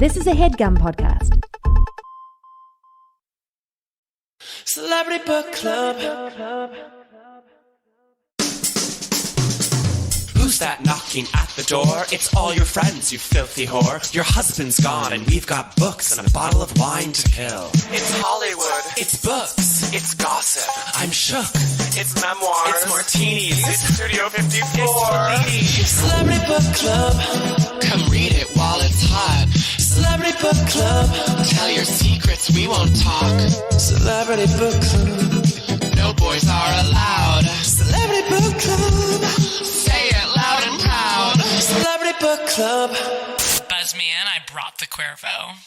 This is a HeadGum podcast. Celebrity Book Club. Who's that knocking at the door? It's all your friends, you filthy whore. Your husband's gone and we've got books and a bottle of wine to kill. It's Hollywood. It's books. It's gossip. I'm shook. It's memoir. It's martinis. It's Studio 54. It's Celebrity Book Club. Come read it while it's hot. Celebrity Book Club. Tell your secrets, we won't talk. Celebrity Book Club. No boys are allowed. Celebrity Book Club. Say it loud and proud. Celebrity Book Club. Buzz me in, I brought the Cuervo.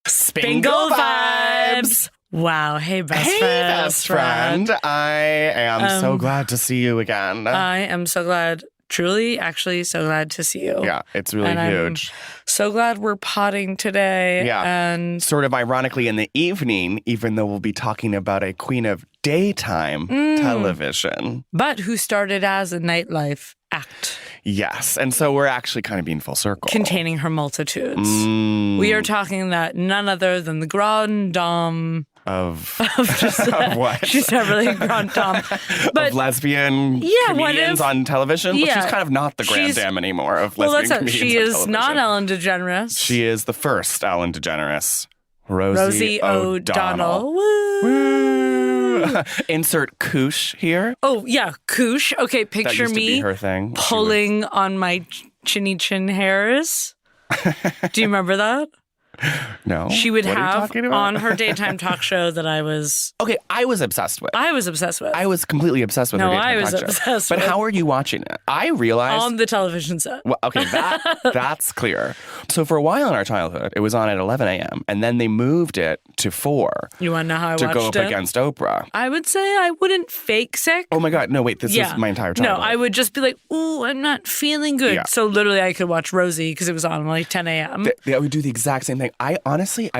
Spingle vibes. Wow. Hey, best friend. I am so glad to see you again. I am so glad. Truly, actually, so glad to see you. Yeah, it's really huge. I'm so glad we're potting today. Yeah. And sort of ironically in the evening, even though we'll be talking about a queen of daytime television. But who started as a nightlife act. Yes. And so we're actually kind of being full circle. Containing her multitudes. We are talking that none other than the grande dame of what? She's not really a grande dame. But of lesbian comedians on television. But she's kind of not the grande dame anymore of lesbian comedians She is television. not Ellen DeGeneres. She is the first Ellen DeGeneres. Rosie O'Donnell. Woo. Insert koosh here. Oh, yeah, koosh. Okay, picture that used me to be her thing. pulling on my chinny chin hairs. Do you remember that? No. She would what have on her daytime talk show that I was... Okay, I was obsessed with. I was obsessed with. I was completely obsessed with her daytime I was talk show. obsessed But with. how are you watching it? I realized... On the television set. Well, okay, that's clear. So for a while in our childhood, it was on at 11 a.m. And then they moved it to 4. You want to know how I watched it? To go up against Oprah. I would say I wouldn't fake sick. Oh my God, no, wait, this is my entire childhood. No, I would just be like, ooh, I'm not feeling good. Yeah. So literally I could watch Rosie because it was on like 10 a.m. They would do the exact same thing. I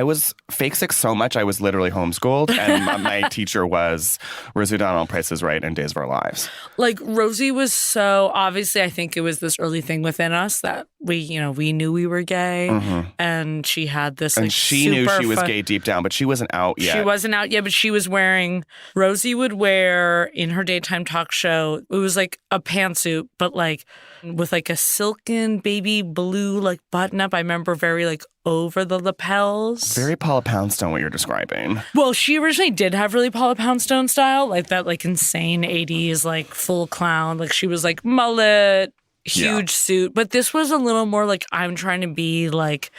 was fake sick so much, I was literally homeschooled. And my teacher was Rosie O'Donnell, Price is Right, and Days of Our Lives. Like Rosie was so, obviously I think it was this early thing within us that we knew we were gay. Mm-hmm. And she had this and she knew she was gay deep down, but she wasn't out yet. She wasn't out yet, but she was wearing, Rosie would wear in her daytime talk show, it was like a pantsuit, but like with like a silken baby blue like button up. I remember very like over the lapels. Very Paula Poundstone, what you're describing. Well, she originally did have really Paula Poundstone style, like that like insane 80s, like full clown. Like she was like mullet, huge suit. But this was a little more like I'm trying to be like,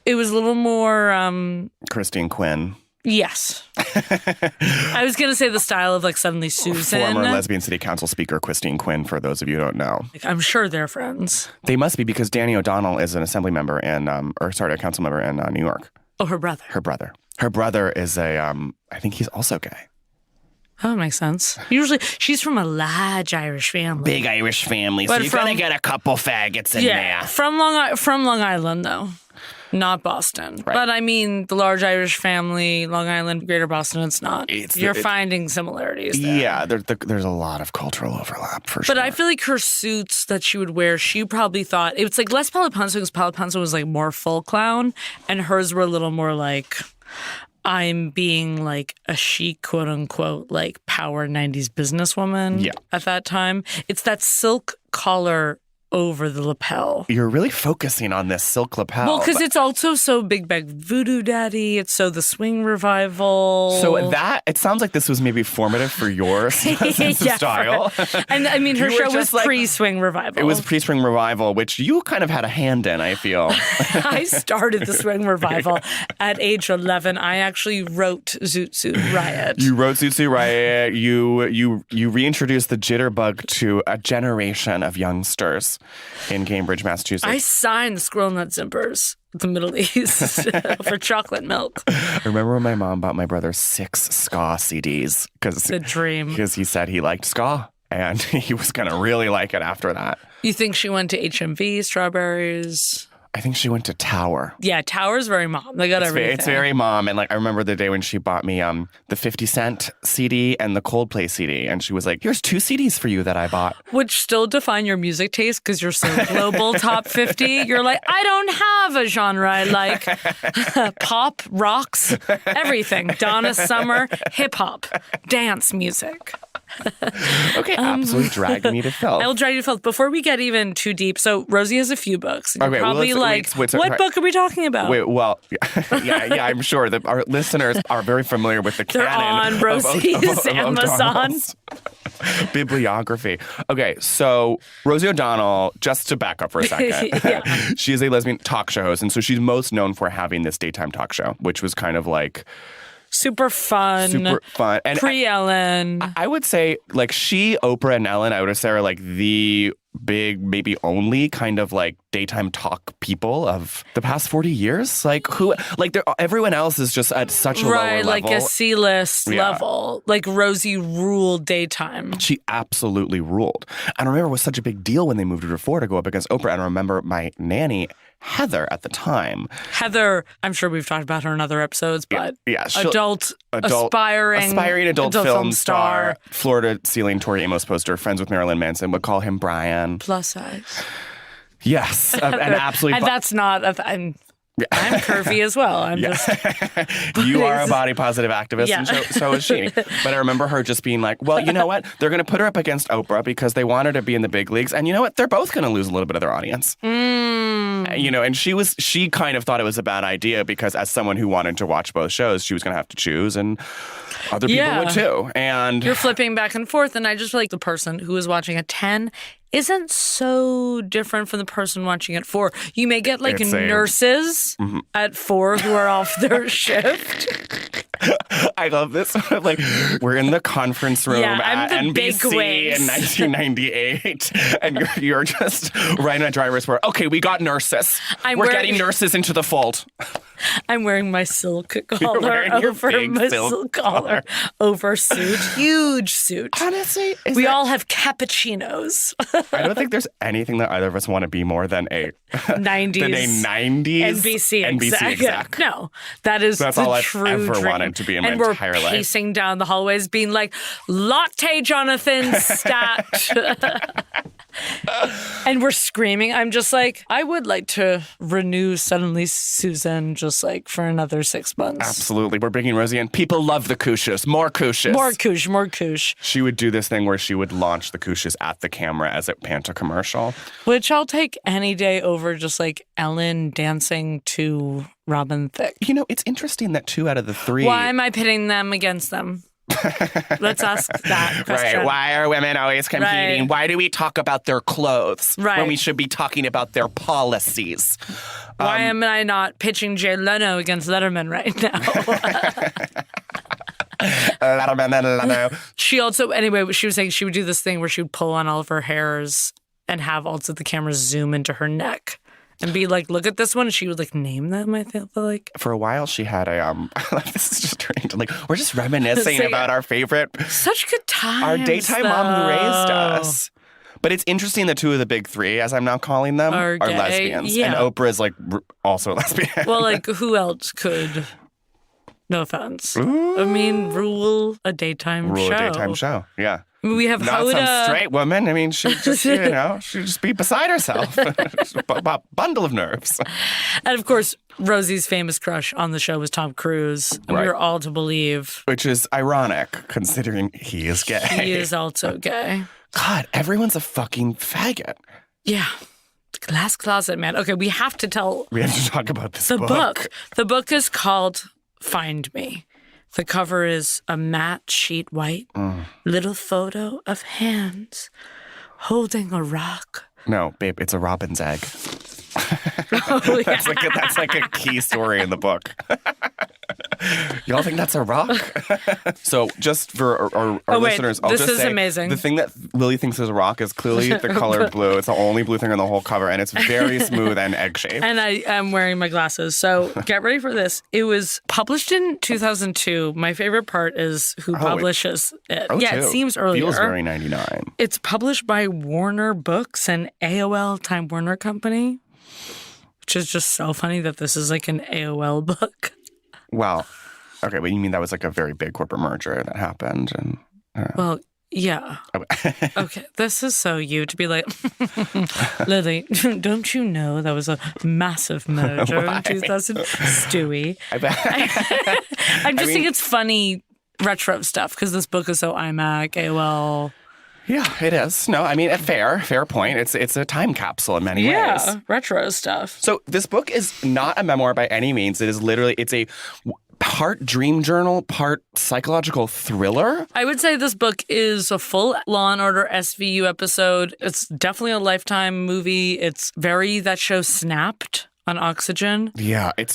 it was a little more... Christine Quinn. Yes. I was going to say the style of like Suddenly Susan. Former lesbian city council speaker Christine Quinn, for those of you who don't know. Like, I'm sure they're friends. They must be because Danny O'Donnell is an assembly member a council member in New York. Oh, her brother. Her brother is I think he's also gay. Oh, that makes sense. Usually, she's from a large Irish family. Big Irish family, so you're going to get a couple faggots in there. From Long Island, though. Not Boston. Right. But I mean, the large Irish family, Long Island, Greater Boston, it's not. You're finding similarities there. Yeah, there's a lot of cultural overlap, for sure. But I feel like her suits that she would wear, she probably thought, it was like less Paula Poundstone because Paula Poundstone was like more full clown, and hers were a little more like... I'm being like a chic, quote unquote, like power 90s businesswoman at that time. It's that silk collar over the lapel. You're really focusing on this silk lapel. Well, because it's also so Big Bag Voodoo Daddy. It's so the swing revival. So it sounds like this was maybe formative for your sense of style. And I mean, her show was pre-swing revival. It was pre-swing revival, which you kind of had a hand in, I feel. I started the swing revival at age 11. I actually wrote Zoot Suit Riot. You wrote Zoot Suit Riot. You reintroduced the jitterbug to a generation of youngsters in Cambridge, Massachusetts. I signed the Squirrel Nut Zippers at the Middle East for chocolate milk. I remember when my mom bought my brother 6 ska CDs. The dream. Because he said he liked ska, and he was going to really like it after that. You think she went to HMV, Strawberries? I think she went to Tower. Yeah, Tower's very mom. They got everything. It's very mom. And like, I remember the day when she bought me the 50 Cent CD and the Coldplay CD. And she was like, here's 2 CDs for you that I bought. Which still define your music taste because you're so global top 50. You're like, I don't have a genre I like. Pop, rocks, everything. Donna Summer, hip hop, dance music. Okay, absolutely drag me to filth. I'll drag you to filth. Before we get even too deep, so Rosie has a few books. You're Okay, probably what book are we talking about? Wait, well, yeah, I'm sure that our listeners are very familiar with the They're canon on Rosie's of Amazon. O'Donnell's bibliography. Okay, so Rosie O'Donnell, just to back up for a second, she is a lesbian talk show host, and so she's most known for having this daytime talk show, which was kind of like super fun. And pre-Ellen. I would say, like, Oprah, and Ellen, I would say are like the big, maybe only kind of like daytime talk people of the past 40 years. Like, everyone else is just at such a lower level. Right, like a C-list level. Like Rosie ruled daytime. She absolutely ruled. And I remember it was such a big deal when they moved her to Florida to go up against Oprah. And I remember my nanny, Heather, at the time. Heather, I'm sure we've talked about her in other episodes, but adult aspiring adult film star, Florida ceiling Tori Amos poster, friends with Marilyn Manson, would call him Brian. Plus size. Yes, and absolutely. And that's not. I'm curvy as well. I'm just. You are a body positive activist, and so is she. But I remember her just being like, well, you know what? They're going to put her up against Oprah because they want her to be in the big leagues. And you know what? They're both going to lose a little bit of their audience. You know, and she kind of thought it was a bad idea because as someone who wanted to watch both shows, she was going to have to choose, and other people would too. And you're flipping back and forth, and I just feel like the person who is watching at 10 isn't so different from the person watching at 4. You may get like nurses at 4 who are off their shift. I love this. Like, we're in the conference room at NBC in 1998, and you're just riding a driver's where, okay, we got nurses. We're getting nurses into the fold. I'm wearing my silk collar over my silk collar over suit. Huge suit. Honestly, we all have cappuccinos. I don't think there's anything that either of us want to be more than a 90s NBC exec. No, that's all I've true ever dream. wanted to be in my entire life. And we're pacing down the hallways being like, latte Jonathan stat. And we're screaming. I'm just like, I would like to renew Suddenly Susan just like for another 6 months. Absolutely. We're bringing Rosie in. People love the couches. More couches. More couche. She would do this thing where she would launch the couches at the camera as it panned a commercial. Which I'll take any day over just like Ellen dancing to Robin Thicke. You know, it's interesting that 2 out of the 3... Why am I pitting them against them? Let's ask that question. Right. Why are women always competing? Right. Why do we talk about their clothes when we should be talking about their policies? Why am I not pitching Jay Leno against Letterman right now? Letterman and Leno. She also, anyway, she was saying she would do this thing where she would pull on all of her hairs and have also the camera zoom into her neck. And be like, look at this one. And she would like name them, I feel like. For a while, she had a, this is just turning to like, we're just reminiscing about our favorite. Such good times. Our daytime mom who raised us. But it's interesting that 2 of the big 3, as I'm now calling them, are lesbians. Yeah. And Oprah is like also a lesbian. Well, like who else could, no offense, Ooh. I mean, rule a daytime show. Yeah. We have not Hoda. Some straight woman. I mean, she'd just, she'd just be beside herself. A bundle of nerves. And of course, Rosie's famous crush on the show was Tom Cruise. And we were all to believe. Which is ironic, considering he is gay. He is also gay. God, everyone's a fucking faggot. Yeah. Glass closet, man. Okay, we have to talk about this book. The book is called Find Me. The cover is a matte sheet white, little photo of hands holding a rock. No, babe, it's a robin's egg. Oh, yeah. That's like a key story in the book. Y'all think that's a rock? So just for our listeners, I'll just say amazing. The thing that Lily thinks is a rock is clearly the color blue. It's the only blue thing on the whole cover, and it's very smooth and egg-shaped. And I am wearing my glasses, so get ready for this. It was published in 2002. My favorite part is who publishes it. Yeah, it seems earlier. Feels very 99. It's published by Warner Books and AOL Time Warner Company. which is just so funny that this is like an AOL book. Well, okay, but you mean that was like a very big corporate merger that happened? And Well, yeah. Okay, this is so you to be like, Lily, don't you know that was a massive merger in 2000? Stewie. I just think it's funny retro stuff because this book is so iMac, AOL. Yeah, it is. No, I mean, a fair point. It's a time capsule in many ways. Yeah, retro stuff. So this book is not a memoir by any means. It is literally, it's a part dream journal, part psychological thriller. I would say this book is a full Law and Order SVU episode. It's definitely a Lifetime movie. It's very that show Snapped on Oxygen. Yeah, it's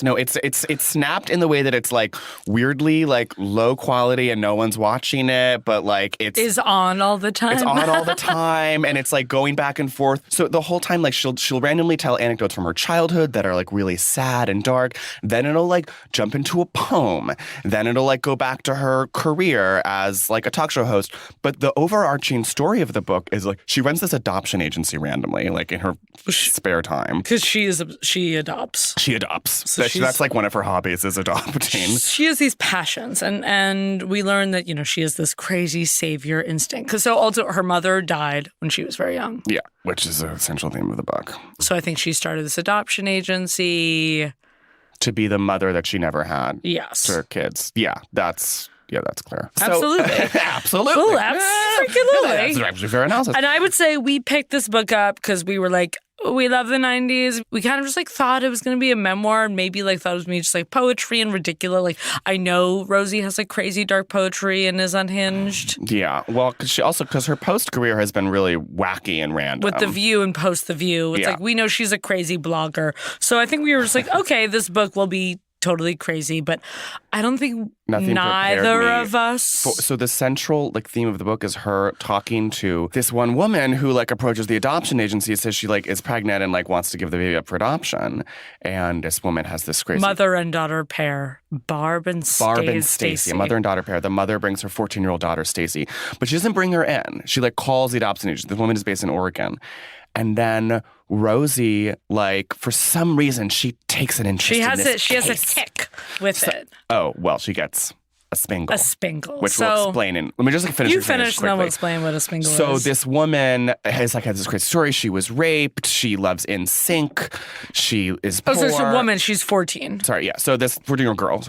snapped in the way that it's like weirdly like low quality and no one's watching it, but like is on all the time. It's on all the time, and it's like going back and forth. So the whole time, like she'll randomly tell anecdotes from her childhood that are like really sad and dark. Then it'll like jump into a poem. Then it'll like go back to her career as like a talk show host. But the overarching story of the book is like she runs this adoption agency randomly, like in her spare time. Because she adopts. She adopts. So that's like one of her hobbies is adopting. She has these passions, and we learn that, you know, she has this crazy savior instinct. Because so also her mother died when she was very young. Yeah, which is an essential theme of the book. So I think she started this adoption agency. To be the mother that she never had. Yes. To her kids. Yeah, that's clear. Absolutely. Absolutely. Well, absolutely. That's actually fair analysis. And I would say we picked this book up because we were like, we love the 90s. We kind of just like thought it was going to be a memoir and maybe like thought it was me just like poetry and ridiculous. Like I know Rosie has like crazy dark poetry and is unhinged. Yeah. Well, because her post career has been really wacky and random. With The View and Post The View. It's like we know she's a crazy blogger. So I think we were just like, okay, this book will be totally crazy, but I don't think neither of us. So the central like theme of the book is her talking to this one woman who like approaches the adoption agency, says she like is pregnant and like wants to give the baby up for adoption, and this woman has this crazy mother and daughter pair, Barb and Stacey. A mother and daughter pair. The mother brings her 14-year-old daughter Stacey, but she doesn't bring her in. She like calls the adoption agency. The woman is based in Oregon. And then Rosie, like, for some reason, she takes an interest in this case. She has a tick with it. Oh, well, she gets a spingle. Which we'll explain in... Let me just finish. You finish and then we'll explain what a spingle is. So this woman has this crazy story. She was raped. She loves NSYNC. She is poor. Oh, so it's a woman. She's 14. Sorry, yeah. So this 14-year-old girl,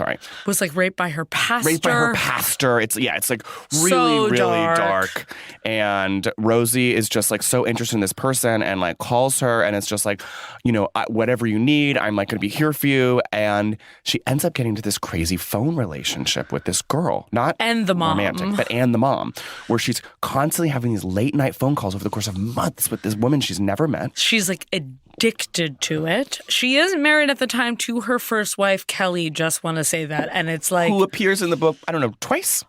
was like raped by her pastor. It's like really, really dark. And Rosie is just like so interested in this person and like calls her and it's just like, you know, whatever you need, I'm like going to be here for you. And she ends up getting into this crazy phone relationship with this girl, not and the mom, romantic, but and the mom, where she's constantly having these late night phone calls over the course of months with this woman she's never met. She's like addicted to it. She is married at the time to her first wife, Kelly. Just want to say that, and it's like who appears in the book. I don't know, twice,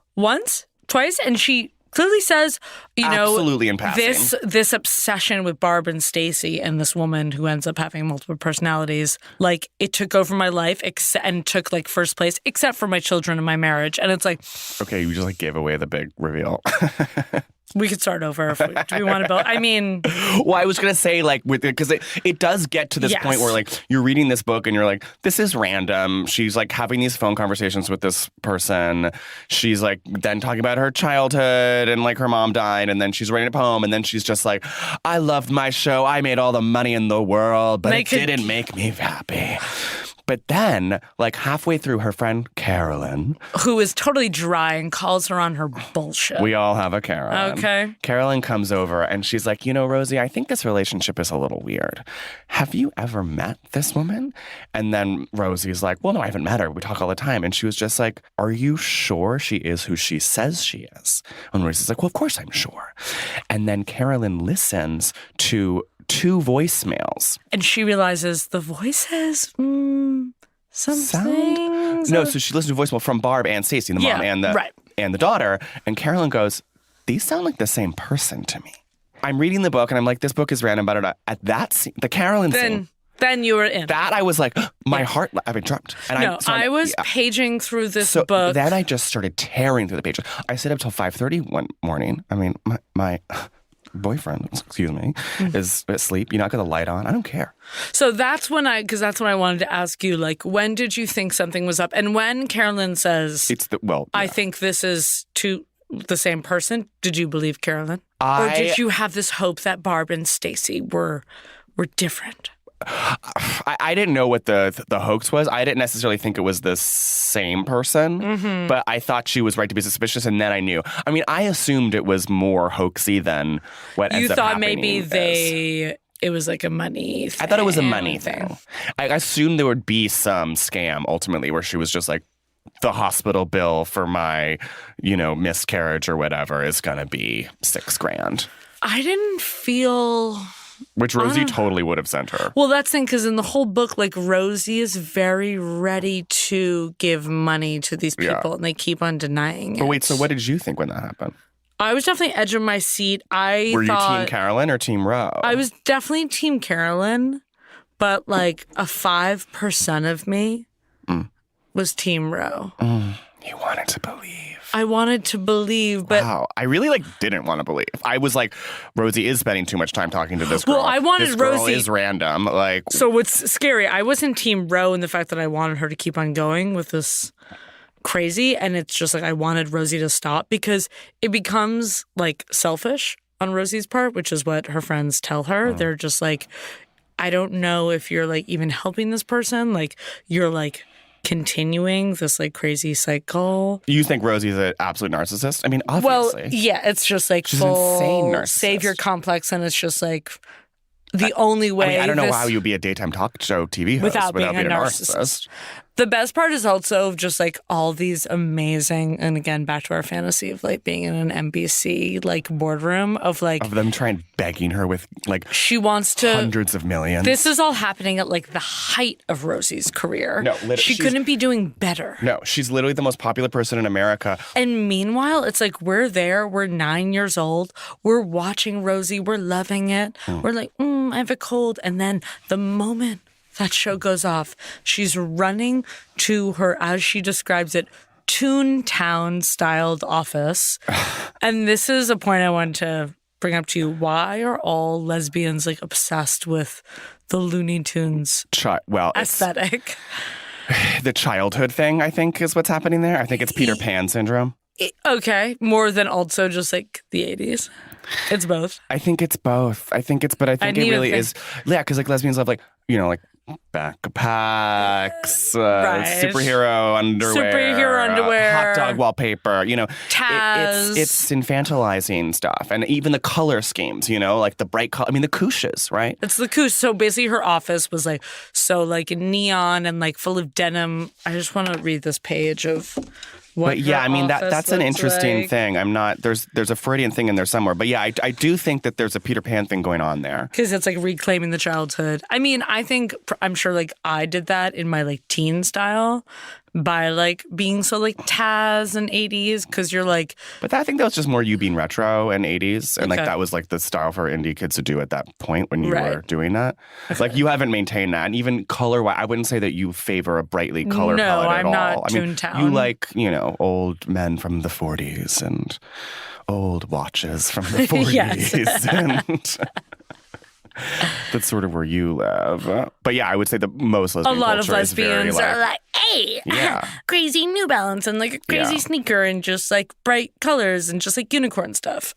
and she clearly says, you know, absolutely in passing. This obsession with Barb and Stacey and this woman who ends up having multiple personalities, like it took over my life and took like first place, except for my children and my marriage. And it's like, okay, you just like gave away the big reveal. We could start over. Do we want to build? I mean, well, I was gonna say like with it because it does get to this point where like you're reading this book and you're like, this is random. She's like having these phone conversations with this person. She's like then talking about her childhood and like her mom died, and then she's writing a poem, and then she's just like, I loved my show. I made all the money in the world, but it didn't make me happy. But then, like halfway through, her friend Carolyn, who is totally dry and calls her on her bullshit. We all have a Carolyn. Okay. Carolyn comes over and she's like, you know, Rosie, I think this relationship is a little weird. Have you ever met this woman? And then Rosie's like, well, no, I haven't met her. We talk all the time. And she was just like, are you sure she is who she says she is? And Rosie's like, well, of course I'm sure. And then Carolyn listens to 2 voicemails. And she realizes the voices, something. No, so she listens to a voicemail from Barb and Stacey, the mom and the daughter. And Carolyn goes, these sound like the same person to me. I'm reading the book and I'm like, this book is random, but at that scene, the Carolyn scene. Then you were in. That I was like, my heart, I mean, dropped. And I was paging through this book. Then I just started tearing through the pages. I stayed up till 5:30 one morning. I mean, boyfriend, excuse me, is asleep. You're not going to light on. I don't care. So that's when I wanted to ask you, like, when did you think something was up? And when Carolyn says, I think this is the same person, did you believe Carolyn? Or did you have this hope that Barb and Stacy were different? I didn't know what the hoax was. I didn't necessarily think it was the same person, but I thought she was right to be suspicious, and then I knew. I mean, I assumed it was more hoaxy than what ends up happening. You thought maybe it was like a money thing. I thought it was a money thing. I assumed there would be some scam ultimately where she was just like, the hospital bill for my, miscarriage or whatever is going to be $6,000. I didn't feel... Which Rosie totally would have sent her. Well, that's the thing, because in the whole book, like, Rosie is very ready to give money to these people, and they keep on denying it. But wait, so what did you think when that happened? I was definitely edge of my seat. Were you Team Carolyn or Team Ro? I was definitely Team Carolyn, but, like, a 5% of me was Team Ro. You wanted to believe. I wanted to believe, but... Wow. I really, didn't want to believe. I was like, Rosie is spending too much time talking to this girl. Well, I wanted this girl Rosie... is random. So what's scary, I wasn't Team Ro in the fact that I wanted her to keep on going with this crazy, and it's just like I wanted Rosie to stop because it becomes, like, selfish on Rosie's part, which is what her friends tell her. They're just like, I don't know if you're, like, even helping this person. Like, you're, like... continuing this like crazy cycle. You think Rosie's an absolute narcissist? I mean, obviously. Well, yeah, it's just like she's full an insane narcissist. Savior complex, and it's just like the only way. I don't know how you'd be a daytime talk show TV host without being a narcissist. The best part is also just like all these amazing, and again, back to our fantasy of like being in an NBC like boardroom of them begging her with like she wants to hundreds of millions. This is all happening at like the height of Rosie's career. No, she couldn't be doing better. No, she's literally the most popular person in America. And meanwhile, it's like we're there. We're 9 years old. We're watching Rosie. We're loving it. We're like, I have a cold, and then the moment that show goes off, she's running to her, as she describes it, Toontown-styled office. And this is a point I wanted to bring up to you. Why are all lesbians like obsessed with the Looney Tunes aesthetic? The childhood thing, I think, is what's happening there. I think it's Peter Pan syndrome. Okay, more than also just like the 80s. It's both. I think it's both. But I think it really is. Yeah, because like lesbians love like backpacks, superhero underwear, hot dog wallpaper. Taz. It's infantilizing stuff, and even the color schemes. Like the bright color. I mean, the couches, right? It's the couche. So basically, her office was like neon and like full of denim. I just want to read this page of. But yeah, I mean that's an interesting thing. I'm not there's a Freudian thing in there somewhere, but yeah, I do think that there's a Peter Pan thing going on there because it's like reclaiming the childhood. I mean, I'm sure like I did that in my like teen style by like being so like Taz and 80s because you're like. But I think that was just more you being retro and 80s, and like that was like the style for indie kids to do at that point when you were doing that. It's like you haven't maintained that, and even color-wise, I wouldn't say that you favor a brightly colored palette at all. No, I'm not Toontown. You like old men from the 40s and old watches from the 40s. Yes. And that's sort of where you live. But yeah, I would say the most lesbian culture is very lesbians are like, hey, crazy New Balance and like a crazy sneaker and just like bright colors and just like unicorn stuff.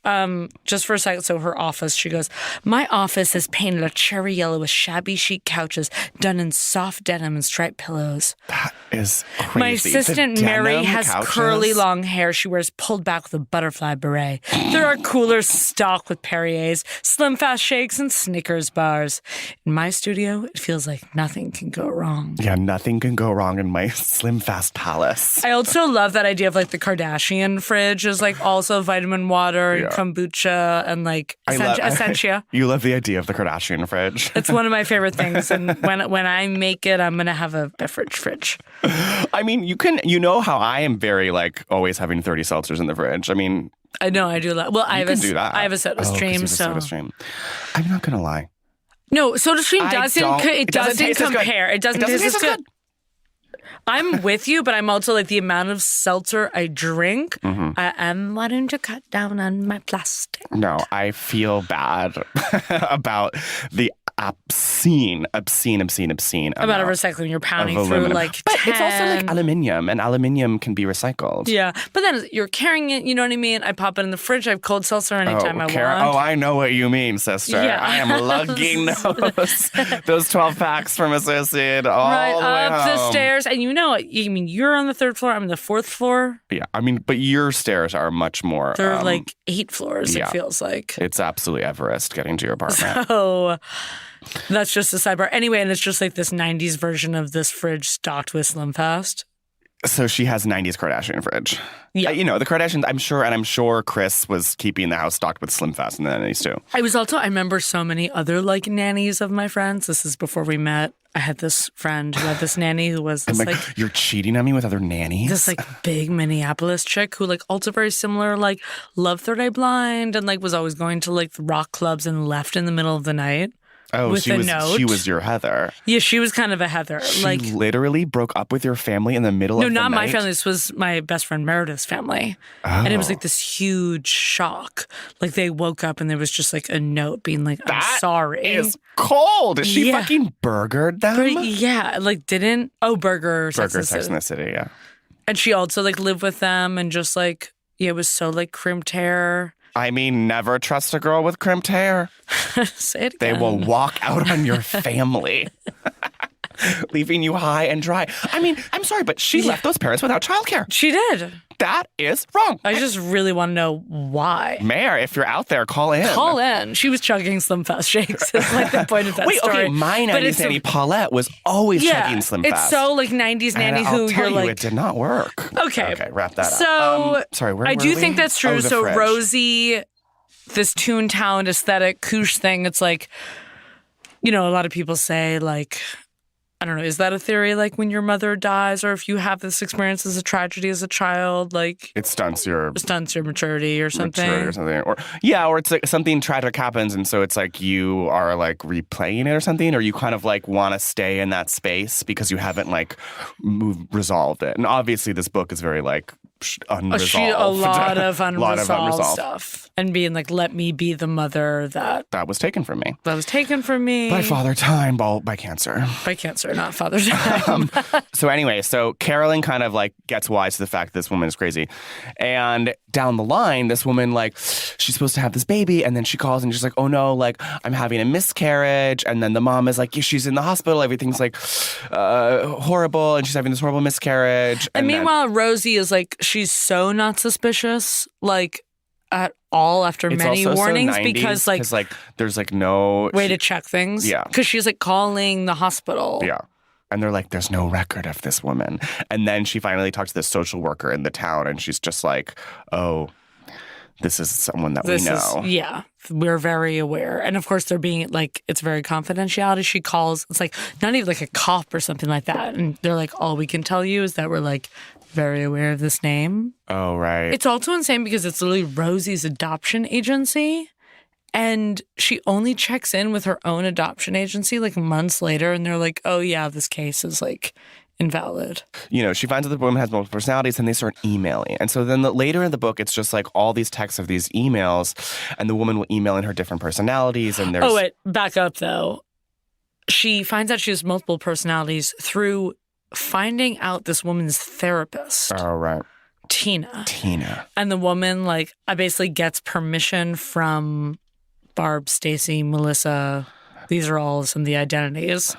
Just for a second, so her office, she goes, my office is painted a cherry yellow with shabby chic couches done in soft denim and striped pillows. That is crazy. My assistant Mary has curly long hair she wears pulled back with a butterfly beret. There are coolers stocked with Perrier's, Slimfast shakes, and Snickers bars. In my studio, it feels like nothing can go wrong. Yeah, nothing can go wrong in my Slimfast palace. I also love that idea of like the Kardashian fridge is like also vitamin water and kombucha and like essentia. You love the idea of the Kardashian fridge. It's one of my favorite things. And when I make it, I'm going to have a beverage fridge. I mean, you know how I am very like always having 30 seltzers in the fridge. I mean, I know I do that. Well, I have a soda stream. Soda stream. I'm not going to lie. No, SodaStream doesn't compare. It doesn't taste as good. I'm with you, but I'm also like the amount of seltzer I drink, I am wanting to cut down on my plastic. No, I feel bad about the obscene About amount recycling. You're pounding of through aluminum. like 10. But it's also like aluminium, and aluminium can be recycled. Yeah, but then you're carrying it, you know what I mean? I pop it in the fridge. I have cold seltzer anytime I Kara, want. oh, I know what you mean, sister. Yeah. I am lugging those 12 packs from Associated all Right the way up the home. stairs. And you're on the 3rd floor, I'm on the 4th floor. Yeah, I mean, but your stairs are much more... They're like 8 floors, yeah. it feels like. It's absolutely Everest getting to your apartment. Oh, that's just a sidebar. Anyway, and it's just like this 90s version of this fridge stocked with Slimfast. So she has 90s Kardashian fridge. Yeah. The Kardashians, I'm sure Kris was keeping the house stocked with Slimfast in the 90s too. I remember so many other like nannies of my friends. This is before we met. I had this friend who had this nanny who was this like you're cheating on me with other nannies? this like big Minneapolis chick who like also very similar, like loved Third Eye Blind and like was always going to like the rock clubs and left in the middle of the night. Oh, with a note. she was your Heather. Yeah, she was kind of a Heather. She literally broke up with your family in the middle of the night? No, not my family. This was my best friend Meredith's family. Oh. And it was like this huge shock. Like they woke up and there was just like a note being like, I'm sorry. That is cold. She Yeah. fucking burgered them? Burger Sex and the City, yeah. And she also like lived with them and just like, it was so like crimped hair. I mean, never trust a girl with crimped hair. Say it They again. will walk out on your family, leaving you high and dry. I mean, I'm sorry, but she left those parents without childcare. She did. That is wrong. I just really want to know why. Mayor, if you're out there, call in. Call in. She was chugging Slimfast shakes. Is like the point of that Wait, story. okay, my 90s nanny Paulette was always chugging Slimfast. It's so like 90s nanny and who I'll tell you're like. it did not work. Okay, wrap that so, up. Sorry, where I were do we? think that's true. Oh, the So fridge. Rosie, this Toontown aesthetic koosh thing, it's like, a lot of people say like, I don't know, is that a theory? Like when your mother dies or if you have this experience as a tragedy as a child, like it stunts your maturity or something. Or it's like something tragic happens and so it's like you are like replaying it or something, or you kind of like want to stay in that space because you haven't like resolved it. And obviously this book is very like unresolved. A lot of unresolved stuff. And being like, let me be the mother that was taken from me. That was taken from me. By Father Time, by cancer. By cancer, not Father Time. So anyway, Carolyn kind of like gets wise to the fact that this woman is crazy. And down the line, this woman like, she's supposed to have this baby. And then she calls and she's like, oh no, like I'm having a miscarriage. And then the mom is like, she's in the hospital. Everything's like horrible. And she's having this horrible miscarriage. And meanwhile, Rosie is like, she's so not suspicious, like at all after many warnings, because like there's like no way to check things. Yeah. Because she's like calling the hospital. Yeah. And they're like, there's no record of this woman. And then she finally talks to this social worker in the town and she's just like, oh, this is someone that we know. We're very aware. And of course, they're being like, it's very confidentiality. She calls, it's like not even like a cop or something like that. And they're like, all we can tell you is that we're like very aware of this name. Oh, right. It's also insane because it's literally Rosie's adoption agency. And she only checks in with her own adoption agency like months later. And they're like, oh, yeah, this case is like invalid. She finds out the woman has multiple personalities and they start emailing. And so then later in the book, it's just like all these texts of these emails and the woman will email in her different personalities. And there's... Oh, wait, back up though. She finds out she has multiple personalities through finding out this woman's therapist. Oh, right. Tina. And the woman, like, basically gets permission from Barb, Stacy, Melissa. These are all some of the identities.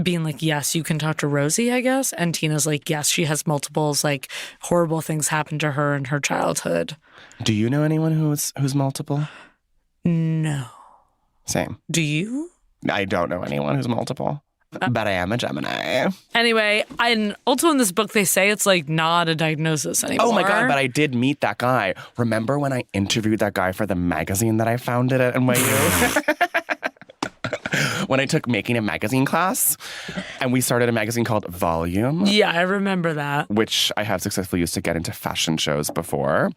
Being like, yes, you can talk to Rosie, I guess. And Tina's like, yes, she has multiples, like, horrible things happen to her in her childhood. Do you know anyone who's multiple? No. Same. Do you? I don't know anyone who's multiple. But I am a Gemini. Anyway, and also in this book, they say it's like not a diagnosis anymore. Oh my God, but I did meet that guy. Remember when I interviewed that guy for the magazine that I founded at NYU? When I took making a magazine class and we started a magazine called Volume. Yeah, I remember that. Which I have successfully used to get into fashion shows before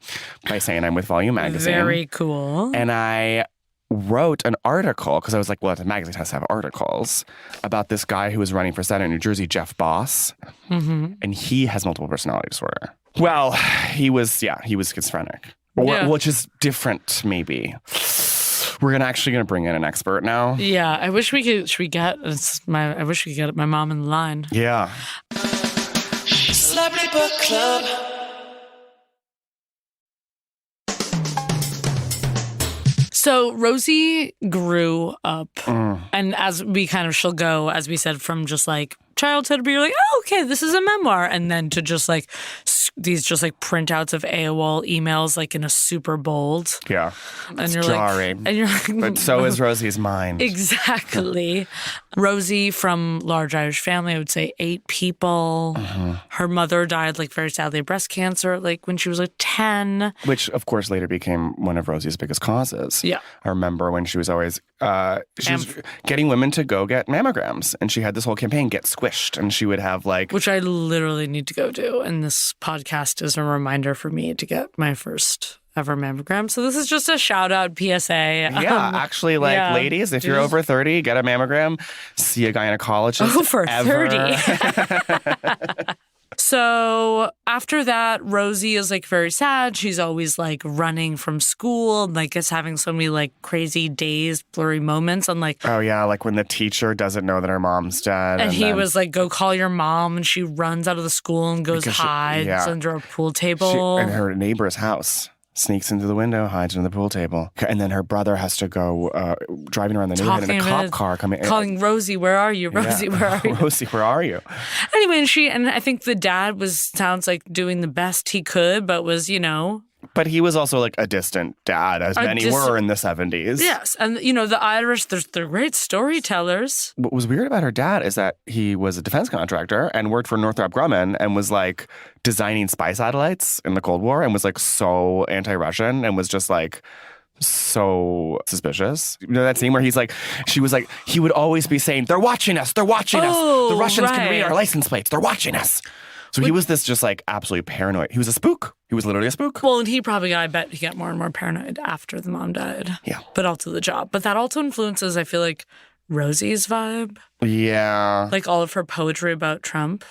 by saying I'm with Volume magazine. Very cool. And I wrote an article, because I was like, well, the magazine has to have articles, about this guy who was running for Senate in New Jersey, Jeff Boss. And he has multiple personality disorder. Well, he was schizophrenic, which is different, maybe. We're actually gonna bring in an expert now. Yeah, I wish we could. Should we get? I wish we could get my mom in the line. Yeah. Celebrity Book Club. So Rosie grew up, and as we she'll go, as we said, from just like childhood, where you're like, oh, okay, this is a memoir, and then to just like these just like printouts of AOL emails, like in a super bold. Yeah. And it's you're jarring. like, and you're like, but so is Rosie's mind. Exactly. Rosie from large Irish family, I would say 8 people. Her mother died like very sadly of breast cancer, like when she was like 10. Which of course later became one of Rosie's biggest causes. Yeah. I remember when she was always, she was getting women to go get mammograms, and she had this whole campaign, Get Squished, and she would have like... Which I literally need to go do, and this podcast is a reminder for me to get my first ever mammogram. So this is just a shout out PSA. Yeah, actually, ladies, if you're over 30, get a mammogram, see a gynecologist. Over 30. So after that, Rosie is like very sad. She's always like running from school and like is having so many like crazy days, blurry moments. And like, oh yeah, like when the teacher doesn't know that her mom's dead. And he was like, go call your mom. And she runs out of the school and goes hides under a pool table. In her neighbor's house. Sneaks into the window, hides under the pool table. And then her brother has to go driving around the neighborhood in a cop car. Calling Rosie, where are you? Rosie, where are you? Rosie, where are you? Anyway, and I think the dad sounds like doing the best he could, but was, But he was also like a distant dad, as many were in the 70s. Yes. And, the Irish, they're great storytellers. What was weird about her dad is that he was a defense contractor and worked for Northrop Grumman and was like designing spy satellites in the Cold War and was like so anti-Russian and was just like so suspicious. You know that scene where he would always be saying, they're watching us. The Russians can read our license plates. They're watching us. So he was this just like absolutely paranoid. He was a spook. He was literally a spook. Well, and I bet he got more and more paranoid after the mom died. Yeah. But also the job. But that also influences, I feel like, Rosie's vibe. Yeah. Like all of her poetry about Trump.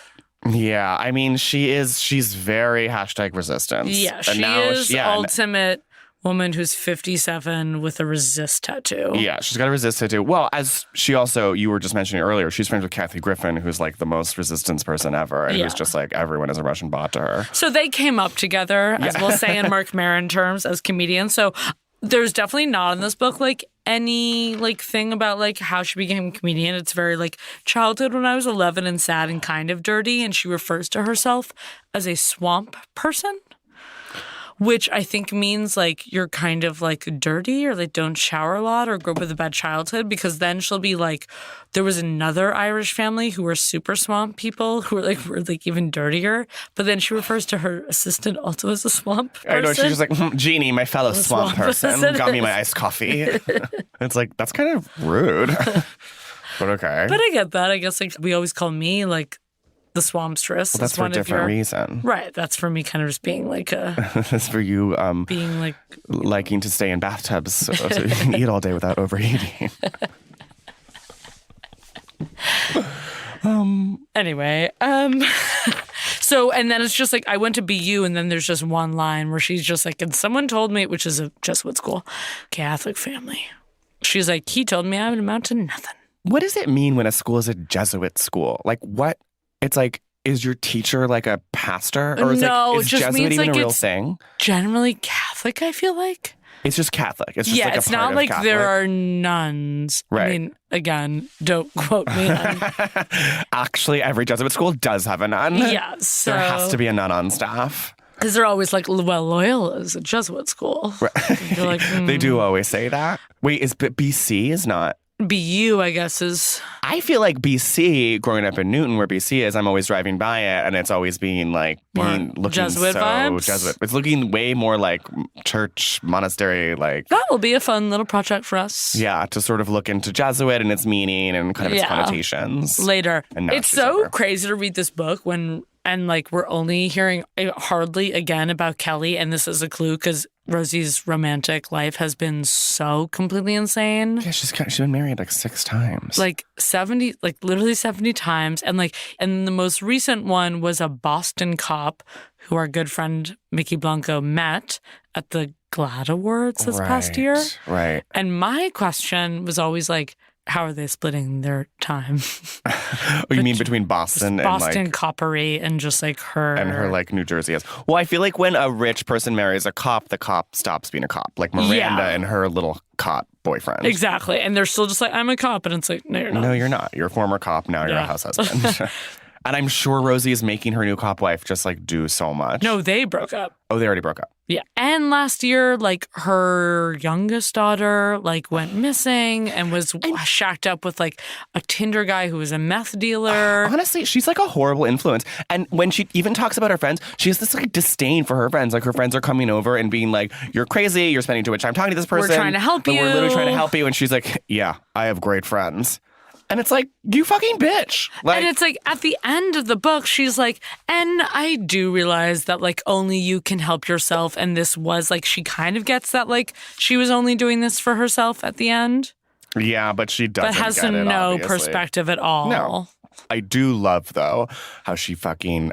Yeah. I mean, she's very #resistance. Yeah. She is ultimate woman who's 57 with a resist tattoo. Yeah, she's got a resist tattoo. Well, as she also, you were just mentioning earlier, she's friends with Kathy Griffin, who's like the most resistance person ever. And who's just like, everyone is a Russian bot to her. So they came up together, as we'll say in Mark Maron terms, as comedians. So there's definitely not in this book like any like thing about like how she became a comedian. It's very like childhood when I was 11 and sad and kind of dirty. And she refers to herself as a swamp person. Which I think means like you're kind of like dirty or like don't shower a lot or grow up with a bad childhood, because then she'll be like, there was another Irish family who were super swamp people who were like even dirtier. But then she refers to her assistant also as a swamp person. I know, she's just like, Jeannie, my fellow swamp person, got me my iced coffee. It's like, that's kind of rude. But okay. But I get that. I guess like we always call me like the swampstress. Well, that's for a different reason. Right. That's for me kind of just being like a... That's for you being like... liking to stay in bathtubs so you can eat all day without overeating. Anyway, so, and then it's just like, I went to BU and then there's just one line where she's just like, and someone told me, which is a Jesuit school, Catholic family. She's like, he told me I would amount to nothing. What does it mean when a school is a Jesuit school? Like what? It's like, is your teacher like a pastor? Or is Jesuit even like a real thing? Generally Catholic, I feel like. It's just Catholic. It's just like a it's part not of like Catholic. there are nuns. Right. I mean, again, don't quote me on... Actually, every Jesuit school does have a nun. Yeah, so... There has to be a nun on staff. Because they're always like, well, Loyola is a Jesuit school. Right. You're like, They do always say that. Wait, BC is not... BU, I guess, is... I feel like BC, growing up in Newton, where BC is, I'm always driving by it, and it's always looking Jesuit so vibes? Jesuit. It's looking way more like church, monastery, like... That will be a fun little project for us. Yeah, to sort of look into Jesuit and its meaning and kind of its connotations. Later. And now It's so crazy to read this book when And like we're only hearing hardly again about Kelly, and this is a clue because Rosie's romantic life has been so completely insane. Yeah, she's been married like 6 times. Like 70, like literally 70 times. And the most recent one was a Boston cop who our good friend Mickey Blanco met at the GLAAD Awards this past year. Right. And my question was always like, how are they splitting their time? You mean between Boston and Boston like coppery and just like her and her like New Jersey is. Well, I feel like when a rich person marries a cop, the cop stops being a cop. Like Miranda and her little cop boyfriend. Exactly. And they're still just like, I'm a cop. And it's like, no, you're not. No, you're not. You're a former cop. Now you're a house husband. And I'm sure Rosie is making her new cop wife just like do so much. No, they broke up. Oh, they already broke up. Yeah. And last year, like her youngest daughter like went missing and was shacked up with like a Tinder guy who was a meth dealer. Honestly, she's like a horrible influence. And when she even talks about her friends, she has this like disdain for her friends. Like her friends are coming over and being like, you're crazy. You're spending too much time talking to this person. We're trying to help you. We're literally trying to help you. And she's like, yeah, I have great friends. And it's like, you fucking bitch. Like, and it's like at the end of the book, she's like, and I do realize that like only you can help yourself. And this was like, she kind of gets that like she was only doing this for herself at the end. Yeah, but she doesn't But has get it, no obviously. perspective at all. No. I do love, though, how she fucking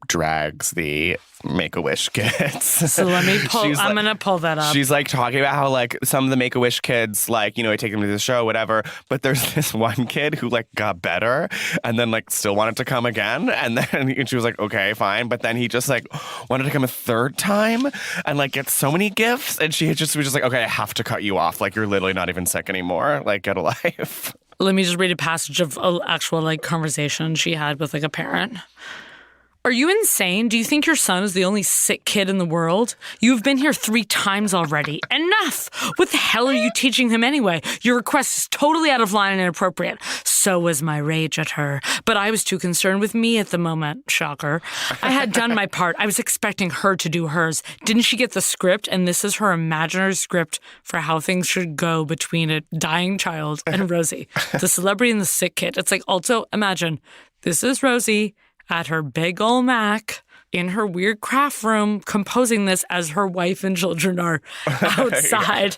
drags the Make-A-Wish kids. So let me pull, I'm going to pull that up. She's like talking about how like some of the Make-A-Wish kids, like, you know, I take them to the show, whatever. But there's this one kid who like got better and then like still wanted to come again. And then she was like, okay, fine. But then he just like wanted to come a third time and like get so many gifts. And she was just like, okay, I have to cut you off. Like, you're literally not even sick anymore. Like, get a life. Let me just read a passage of an actual like conversation she had with like a parent. Are you insane? Do you think your son is the only sick kid in the world? You've been here 3 times already. Enough! What the hell are you teaching him anyway? Your request is totally out of line and inappropriate. So was my rage at her. But I was too concerned with me at the moment. Shocker. I had done my part. I was expecting her to do hers. Didn't she get the script? And this is her imaginary script for how things should go between a dying child and Rosie. The celebrity and the sick kid. It's like, also imagine, this is Rosie at her big ol' Mac in her weird craft room composing this as her wife and children are outside.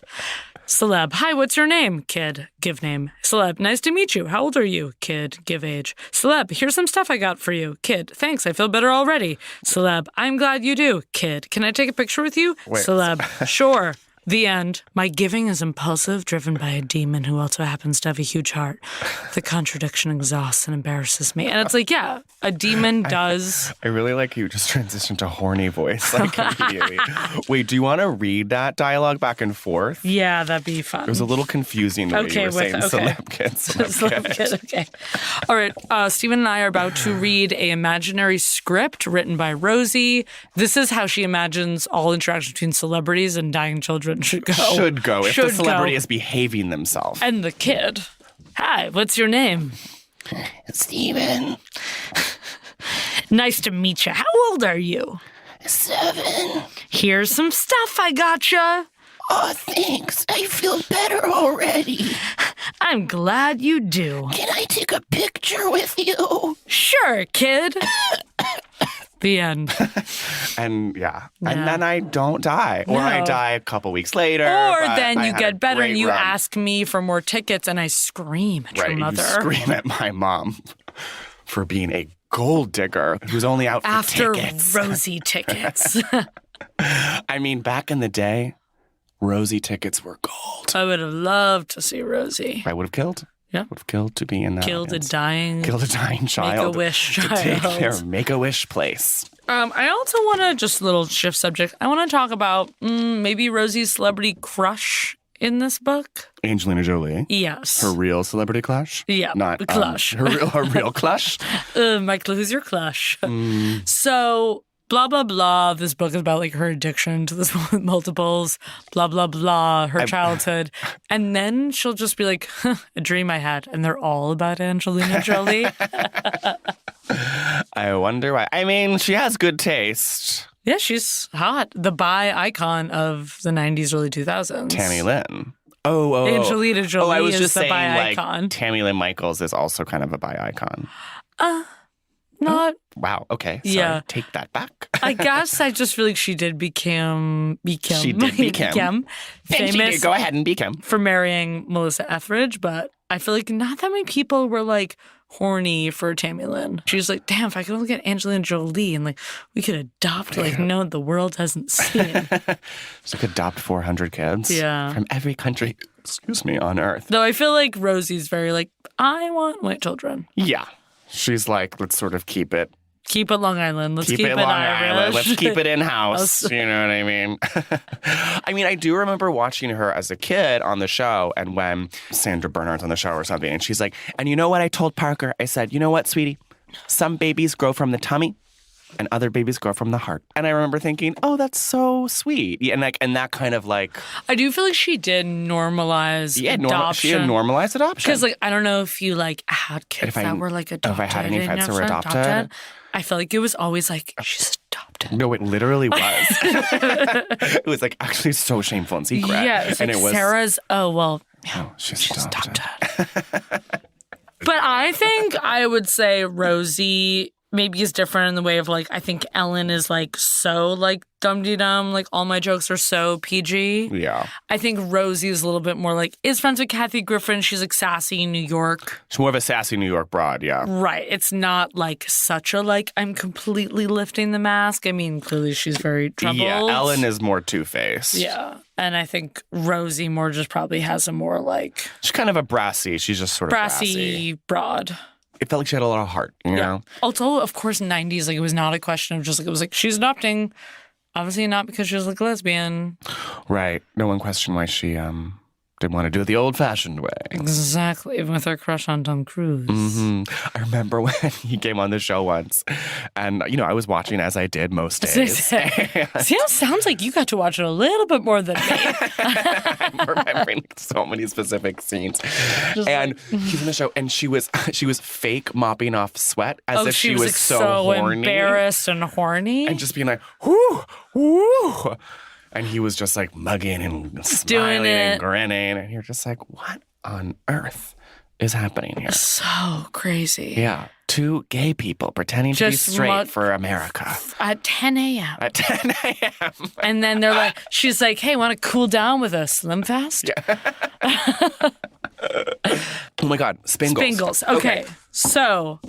Celeb, hi, what's your name? Kid, give name. Celeb, nice to meet you. How old are you? Kid, give age. Celeb, here's some stuff I got for you. Kid, thanks, I feel better already. Celeb, I'm glad you do. Kid, can I take a picture with you? Wait. Celeb, sure. The end. My giving is impulsive, driven by a demon who also happens to have a huge heart. The contradiction exhausts and embarrasses me. And it's like, yeah, a demon does. I really like you just transitioned to horny voice like immediately. Wait, do you want to read that dialogue back and forth? Yeah, that'd be fun. It was a little confusing the way you were saying celeb kid, celeb kid. Okay. All right. Stephen and I are about to read a imaginary script written by Rosie. This is how she imagines all interactions between celebrities and dying children should go. Should go if the celebrity is behaving themselves. And the kid. Hi, what's your name? Steven. Nice to meet you. How old are you? 7. Here's some stuff I gotcha. Oh, thanks. I feel better already. I'm glad you do. Can I take a picture with you? Sure, kid. The end. And and then I don't die. Or No. I die a couple weeks later. Or but then I you had get a better and great you run. ask me for more tickets and I scream at your Right, mother. you scream at my mom for being a gold digger who's only out for After tickets. Rosie tickets. I mean, back in the day, Rosie tickets were gold. I would have loved to see Rosie. I would have killed. Yeah. Would have killed to be in that. Killed a audience. dying Killed a dying child. Make-A-Wish to take child. their Make-A-Wish place. I also want to, just a little shift subject, I want to talk about maybe Rosie's celebrity crush in this book. Angelina Jolie. Yes. Her real celebrity clash? Yeah, Not the clush. her real clash? Michael, who's your clush? So, blah, blah, blah. This book is about like her addiction to this multiples, blah, blah, blah, her childhood. And then she'll just be like, a dream I had. And they're all about Angelina Jolie. I wonder why. I mean, she has good taste. Yeah, she's hot. The bi icon of the 90s, early 2000s. Tammy Lynn. Oh. Angelina Jolie I was is just the saying, bi like, icon. Tammy Lynn Michaels is also kind of a bi icon. not. Wow. Okay. Sorry. Yeah. Take that back. I guess I just feel like she did become She did become. And she famous did go ahead and become. for marrying Melissa Etheridge, but I feel like not that many people were like horny for Tammy Lynn. She was like, damn, if I could only get Angelina Jolie and like we could adopt like no one the world hasn't seen. She could adopt 400 kids. Yeah. From every country, on Earth. Though I feel like Rosie's very like, I want white children. Yeah. She's like, let's sort of keep it. Keep it Long Island. Let's keep it Long Irish. Island. Let's keep it in-house. You know what I mean? I mean, I do remember watching her as a kid on the show, and when Sandra Bernhard's on the show or something, and she's like, and you know what I told Parker? I said, you know what, sweetie? Some babies grow from the tummy, and other babies grow from the heart. And I remember thinking, oh, that's so sweet. Yeah, and that kind of like... I do feel like she did normalize adoption. She had normalized adoption. Because like, I don't know if you like had kids that were like adopted. If I had any friends who were adopted. I felt like it was always like, she's adopted. No, it literally was. It was like actually so shameful and secret. Yeah, it's and like it was Sarah's, she's adopted. But I think I would say Rosie maybe is different in the way of like, I think Ellen is like so like dum-de-dum, like all my jokes are so PG. Yeah. I think Rosie is a little bit more like, is friends with Kathy Griffin. She's like sassy in New York. She's more of a sassy New York broad, yeah. Right. It's not like such a like, I'm completely lifting the mask. I mean, clearly she's very troubled. Yeah, Ellen is more two-faced. Yeah. And I think Rosie more just probably has a more like... She's kind of a brassy. She's just sort of brassy. Broad. It felt like she had a lot of heart, you know? Also, of course, 90s, like, it was not a question of just, like, it was like, she's adopting. Obviously not because she was, like, a lesbian. Right. No one questioned why she didn't want to do it the old-fashioned way. Exactly. Even with her crush on Tom Cruise. Mm-hmm. I remember when he came on the show once, and, you know, I was watching as I did most days. See, it sounds like you got to watch it a little bit more than me. I'm remembering so many specific scenes. And he's in the show, and she was fake mopping off sweat as if she was like, so horny. Embarrassed and horny. And just being like, whoo, whoo. And he was just like mugging and smiling and grinning. And you're just like, what on earth is happening here? So crazy. Yeah. Two gay people pretending to be straight for America. At 10 a.m. At 10 a.m. And then they're like, she's like, hey, want to cool down with a Slimfast? Yeah. Oh my God. Spingles. Spingles. Okay. So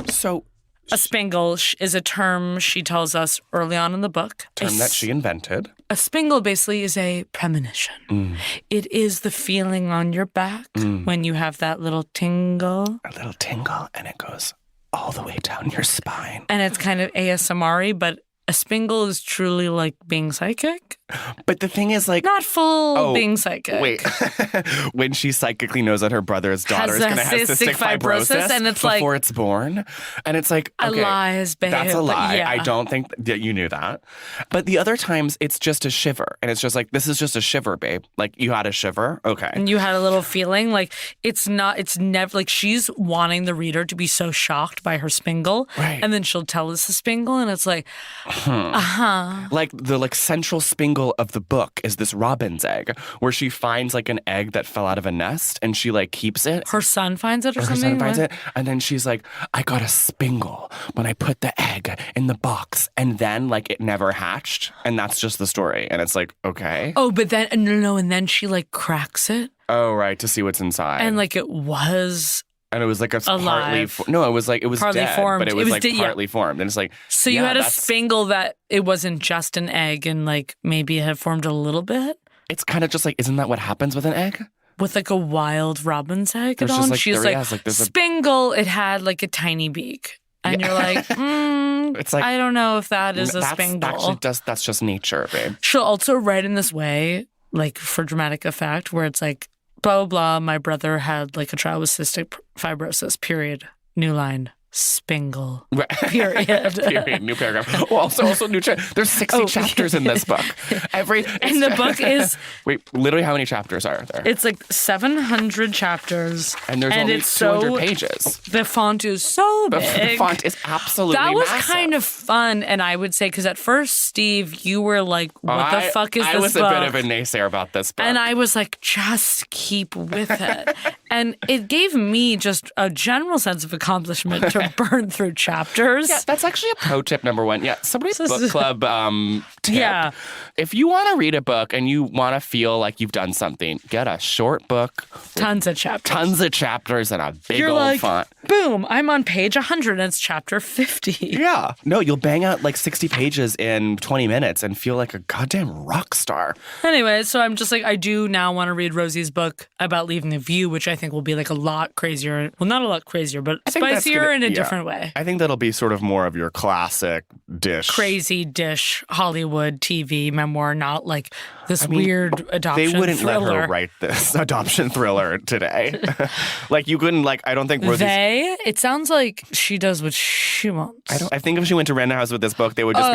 a spingle is a term she tells us early on in the book. Term that she invented. A spingle basically is a premonition. Mm. It is the feeling on your back when you have that little tingle. A little tingle, and it goes all the way down your spine. And it's kind of ASMR-y, but a spingle is truly like being psychic. But the thing is, like... Not full being psychic. Wait. When she psychically knows that her brother's daughter is going to have cystic fibrosis and it's before it's born. And it's like, okay, a lie, babe. That's a lie. Yeah. I don't think that you knew that. But the other times, it's just a shiver. And it's just like, this is just a shiver, babe. Like, you had a shiver? Okay. And you had a little feeling. Like, it's never, like, she's wanting the reader to be so shocked by her spingle. Right. And then she'll tell us the spingle, and it's like, Like, the, like, central spingle of the book is this robin's egg, where she finds, like, an egg that fell out of a nest, and she, like, keeps it. Her son finds it or something? Her son finds it, and then she's like, I got a spingle when I put the egg in the box, and then, like, it never hatched, and that's just the story. And it's like, okay. Oh, but then, no, and then she, like, cracks it. Oh, right, to see what's inside. And, like, it was... And it was like it was partly dead, formed. But it was like partly formed. And it's like, so you had a spingle that it wasn't just an egg, and like maybe it had formed a little bit. It's kind of just like, isn't that what happens with an egg? With like a wild robin's egg and all? Just like, she's like spingle, it had like a tiny beak. And you're like, it's like, I don't know if that is a spingle. That's just nature, babe. She'll also write in this way, like for dramatic effect, where it's like, blah, blah, blah, my brother had like a child with cystic fibrosis, period. New line, spingle, period. Period, new paragraph. Oh, also new there's 60 chapters in this book. And the book is... Wait, literally how many chapters are there? It's like 700 chapters. And there's only 200 pages. The font is so big. The font is absolutely massive. That was kind of fun, and I would say, because at first, Steve, you were like, what the fuck is this book? I was a bit of a naysayer about this book. And I was like, just keep with it. And it gave me just a general sense of accomplishment to burn through chapters. Yeah, that's actually a pro tip number one. Yeah, somebody's book club tip. Yeah. If you want to read a book and you want to feel like you've done something, get a short book. Tons of chapters and a big You're old like, font. Boom, I'm on page 100 and it's chapter 50. Yeah. No, you'll bang out like 60 pages in 20 minutes and feel like a goddamn rock star. Anyway, so I'm just like, I do now want to read Rosie's book about leaving the view, which I think will be like a lot crazier. Well, not a lot crazier, but spicier in a different way. I think that'll be sort of more of your classic dish. Crazy dish, Hollywood TV memoir, not like this weird adoption They wouldn't thriller. let her write this adoption thriller today. Like, you couldn't, like, I don't think Rosie's... It sounds like she does what she wants. I think if she went to Random House with this book, they would just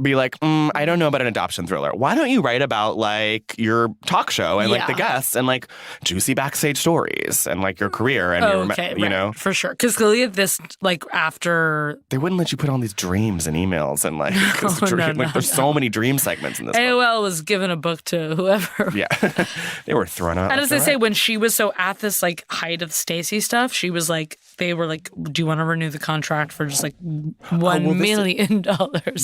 be like, I don't know about an adoption thriller. Why don't you write about, like, your talk show and, like, the guests and, like, juicy backstage stories and, like, your career and you know? For sure. Because clearly this, like, after... They wouldn't let you put on these dreams and emails and, like, there's so many dream segments in this book. AOL was giving a book to whoever. Yeah. They were thrown out. And as I say, when she was so at this, like, height of Stacey stuff, she was like, they were like, do you want to renew the contract for just, like, $1 million?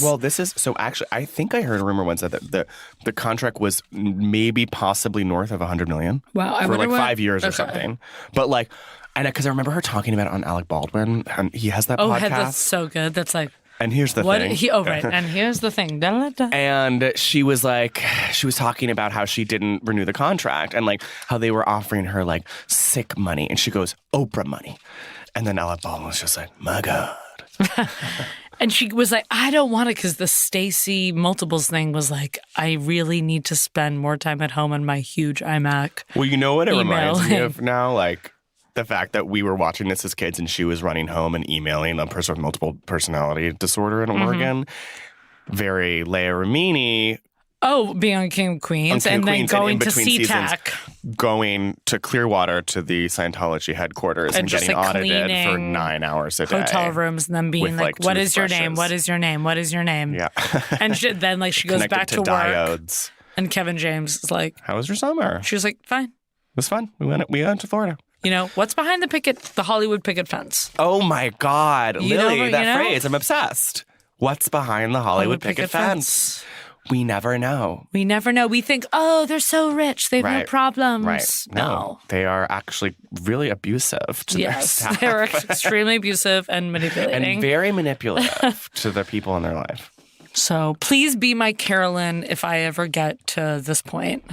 Well, this is, so actually, I think I heard a rumor once that the contract was maybe possibly north of $100 million. Wow. For like 5 years or something. But like, and because I remember her talking about it on Alec Baldwin, and he has that podcast. That's so good. That's like, and here's the thing. And here's the thing. And she was talking about how she didn't renew the contract and like how they were offering her like sick money. And she goes, Oprah money. And then Alec Baldwin was just like, my God. And she was like, I don't want it because the Stacey Multiples thing was like, I really need to spend more time at home on my huge iMac. Well, you know what it reminds me of now? Like the fact that we were watching this as kids and she was running home and emailing a person with multiple personality disorder in Oregon. Very Leia Remini. Oh, being on King of Queens and then going to SeaTac. Going to Clearwater to the Scientology headquarters and getting like audited for 9 hours a day. Hotel rooms and then being like, what is your name? What is your name? What is your name? Yeah. And then like she goes back to work. Diodes. And Kevin James is like, how was your summer? She was like, fine. It was fun. We went to Florida. You know, what's behind the Hollywood picket fence? Oh my God. Lily, that know? phrase, I'm obsessed. What's behind the Hollywood picket fence? We never know. We never know. We think, oh, they're so rich. They have no problems. Right. No. They are actually really abusive to their staff. They're extremely abusive and manipulating. And very manipulative to the people in their life. So please be my Carolyn if I ever get to this point.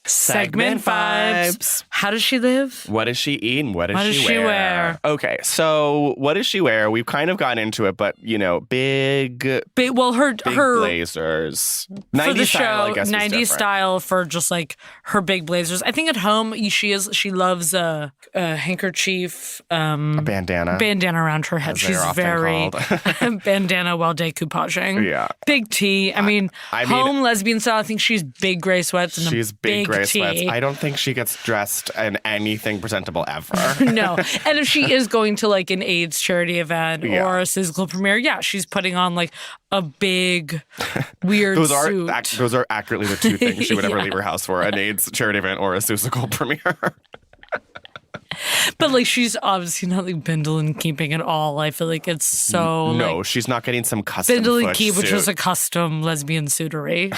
Segment vibes. How does she live? What does she eat? And what does she wear? Okay, so what does she wear? We've kind of gotten into it, but you know, big her blazers. 90s style, I guess, 90s style for just like her big blazers. I think at home she loves a handkerchief, a bandana around her head. She's very bandana while decoupaging. Yeah, big tee. I mean, home lesbian style. I think she's big gray sweats and she's big gray sweats. I don't think she gets dressed in anything presentable ever. No. And if she is going to like an AIDS charity event or a physical premiere, she's putting on like a big weird suit. Those are accurately the two things she would ever leave her house for, an AIDS charity event or a physical premiere. But like she's obviously not like Bindle and Keeping at all. I feel like it's so she's not getting some custom Bindle and Keep, suit. which was a custom lesbian suitery.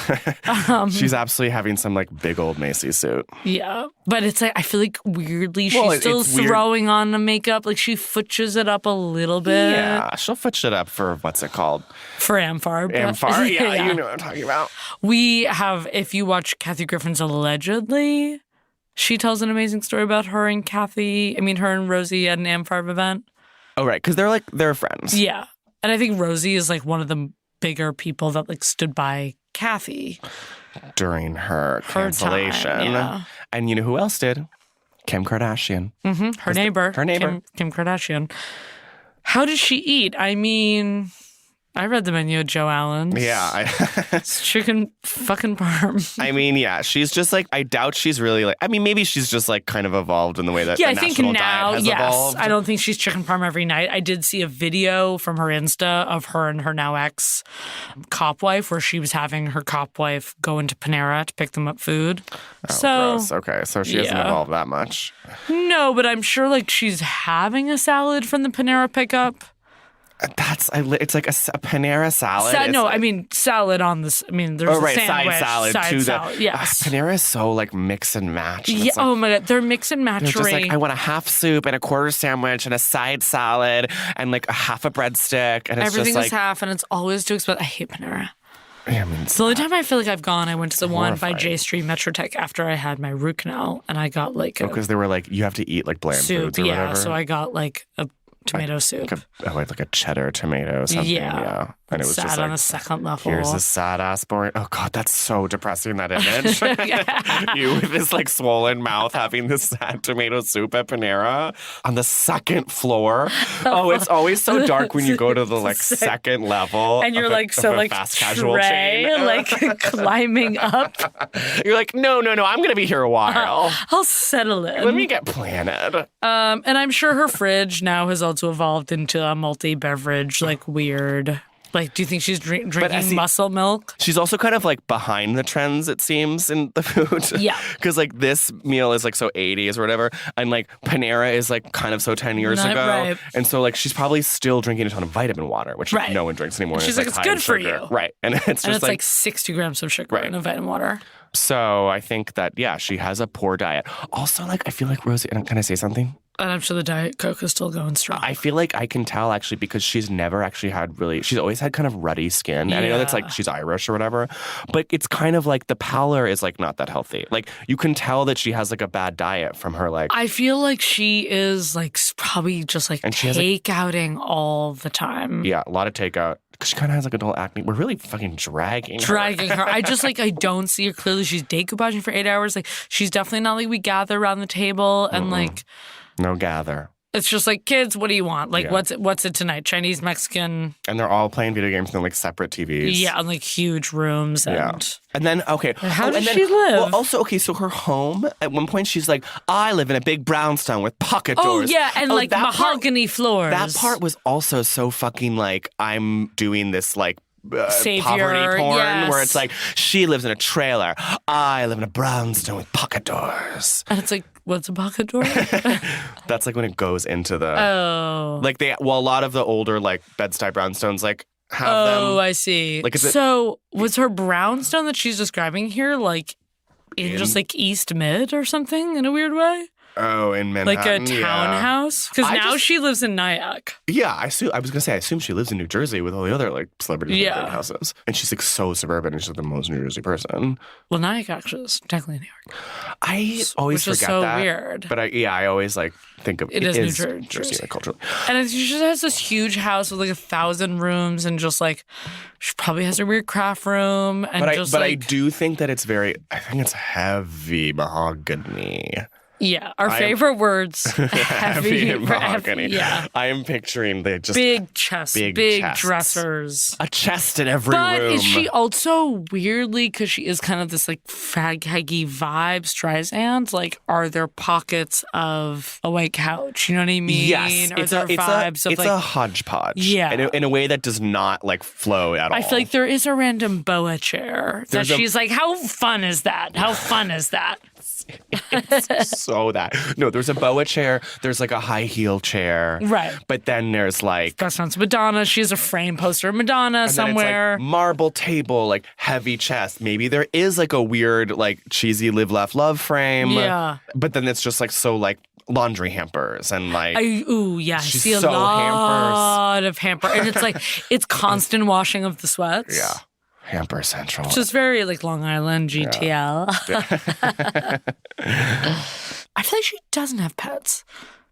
She's absolutely having some like big old Macy's suit. Yeah, but it's like I feel like weirdly she's still throwing on the makeup. Like she futches it up a little bit. Yeah, she'll futch it up for what's it called? For Amphar. Amphar, yeah, you know what I'm talking about. We have, if you watch Kathy Griffin's Allegedly. She tells an amazing story about her and Rosie at an Amphar event. Oh, right. Because they're friends. Yeah. And I think Rosie is like one of the bigger people that like stood by Kathy. During her cancellation. Time, yeah. And you know who else did? Kim Kardashian. Mm-hmm. Her neighbor. Kim Kardashian. How does she eat? I mean, I read the menu at Joe Allen's. Yeah. It's chicken fucking parm. I mean, yeah, she's just like, I doubt she's really like, I mean, maybe she's just like kind of evolved in the way that the I think national now, diet has yes. evolved. I don't think she's chicken parm every night. I did see a video from her Insta of her and her now ex cop wife where she was having her cop wife go into Panera to pick them up food. Oh, gross. Okay, so she hasn't yeah. evolved that much. No, but I'm sure like she's having a salad from the Panera pickup. It's like a Panera salad. I mean salad on this. I mean, there's a sandwich. Side salad. Yes. Panera is so like mix and match. Yeah. Like, Oh my God, they're mix and match. they're just like, I want a half soup and a quarter sandwich and a side salad and like a half a breadstick. And it's everything just is like, half, and it's always too expensive. I hate Panera. I mean, It's the only time I feel like I've gone. I went to the one by horrifying. J Street Metrotech after I had my root canal, and I got like a because they were like, you have to eat like bland soup. foods or Yeah, whatever. so I got like a tomato soup. Like a cheddar tomato or something. Yeah. And it was Sad just on like, a second level. here's a sad ass boring. Oh God, that's so depressing, that image. You with this like swollen mouth having this sad tomato soup at Panera on the second floor. Oh, it's always so dark when you go to the like second level. And you're like so like fast casual tray, chain. like climbing up. You're like, no, I'm gonna be here a while. I'll settle in. Let me get planted. And I'm sure her fridge now has also evolved into a multi-beverage, like weird. Like, do you think she's drinking muscle milk? She's also kind of like behind the trends, it seems, in the food. Yeah. Because like this meal is like so 80s or whatever. And like Panera is like kind of so 10 years ago. Right. And so like she's probably still drinking a ton of vitamin water, which no one drinks anymore. She's and like, it's high good in for sugar. you. Right. And it's just like 60 grams of sugar in a vitamin water. So I think that, yeah, she has a poor diet. Also, like, I feel like Rosie, and can I say something? And I'm sure the Diet Coke is still going strong. I feel like I can tell actually because she's never actually had she's always had kind of ruddy skin. And I know that's like she's Irish or whatever, but it's kind of like the pallor is like not that healthy. Like you can tell that she has like a bad diet from her like. I feel like she is like probably just like takeouting all the time. Yeah, a lot of takeout. Because she kind of has like adult acne. We're really fucking dragging her. I just like, I don't see her clearly. She's decoupaging for 8 hours. Like, she's definitely not like we gather around the table and like. No gather. It's just like, kids, what do you want? Like, what's it tonight? Chinese, Mexican. And they're all playing video games in like separate TVs. Yeah, and like huge rooms. And then, okay. How does she live? Well, also, okay, so her home, at one point she's like, I live in a big brownstone with pocket doors. Oh, yeah, and like mahogany floors. That part was also so fucking like, I'm doing this like, Savior, poverty porn yes. where it's like, she lives in a trailer. I live in a brownstone with pocket doors. And it's like, what's a pocket door? That's like when it goes into the... Oh. Like a lot of the older like Bed-Stuy brownstones like have them. Oh, I see. Like, so was her brownstone that she's describing here like in just like East Mid or something in a weird way? Oh, in Manhattan, like a townhouse? Because now she lives in Nyack. Yeah, I assume she lives in New Jersey with all the other like celebrities in big houses. And she's like so suburban and she's like the most New Jersey person. Well, Nyack actually is technically New York. I always Which forget is so that. weird. But I always like think of it is New Jersey culturally. And she just has this huge house with like 1,000 rooms and just like she probably has a weird craft room and I do think that it's I think it's heavy mahogany. Yeah, our favorite words. Heavy and mahogany. Yeah. I am picturing big chests, big dressers. A chest in every room. But is she also weirdly, because she is kind of this like fag-haggy vibe, Streisand, like are there pockets of a white couch? You know what I mean? Yes. Are there vibes of it's like a hodgepodge. Yeah. In a way that does not like flow at all. I feel like there is a random boa chair that she's like, how fun is that? How fun is that? It's so that. No, there's a boa chair. There's like a high heel chair. Right. But then there's like... Restaurants Madonna. She has a frame poster of Madonna and somewhere. Then it's like marble table, like heavy chest. Maybe there is like a weird like cheesy live, laugh, love frame. Yeah. But then it's just like so like laundry hampers and like... I see a so lot of hamper. And it's like, it's constant washing of the sweats. Yeah. Hamper Central. Which is very like Long Island GTL. Yeah. I feel like she doesn't have pets.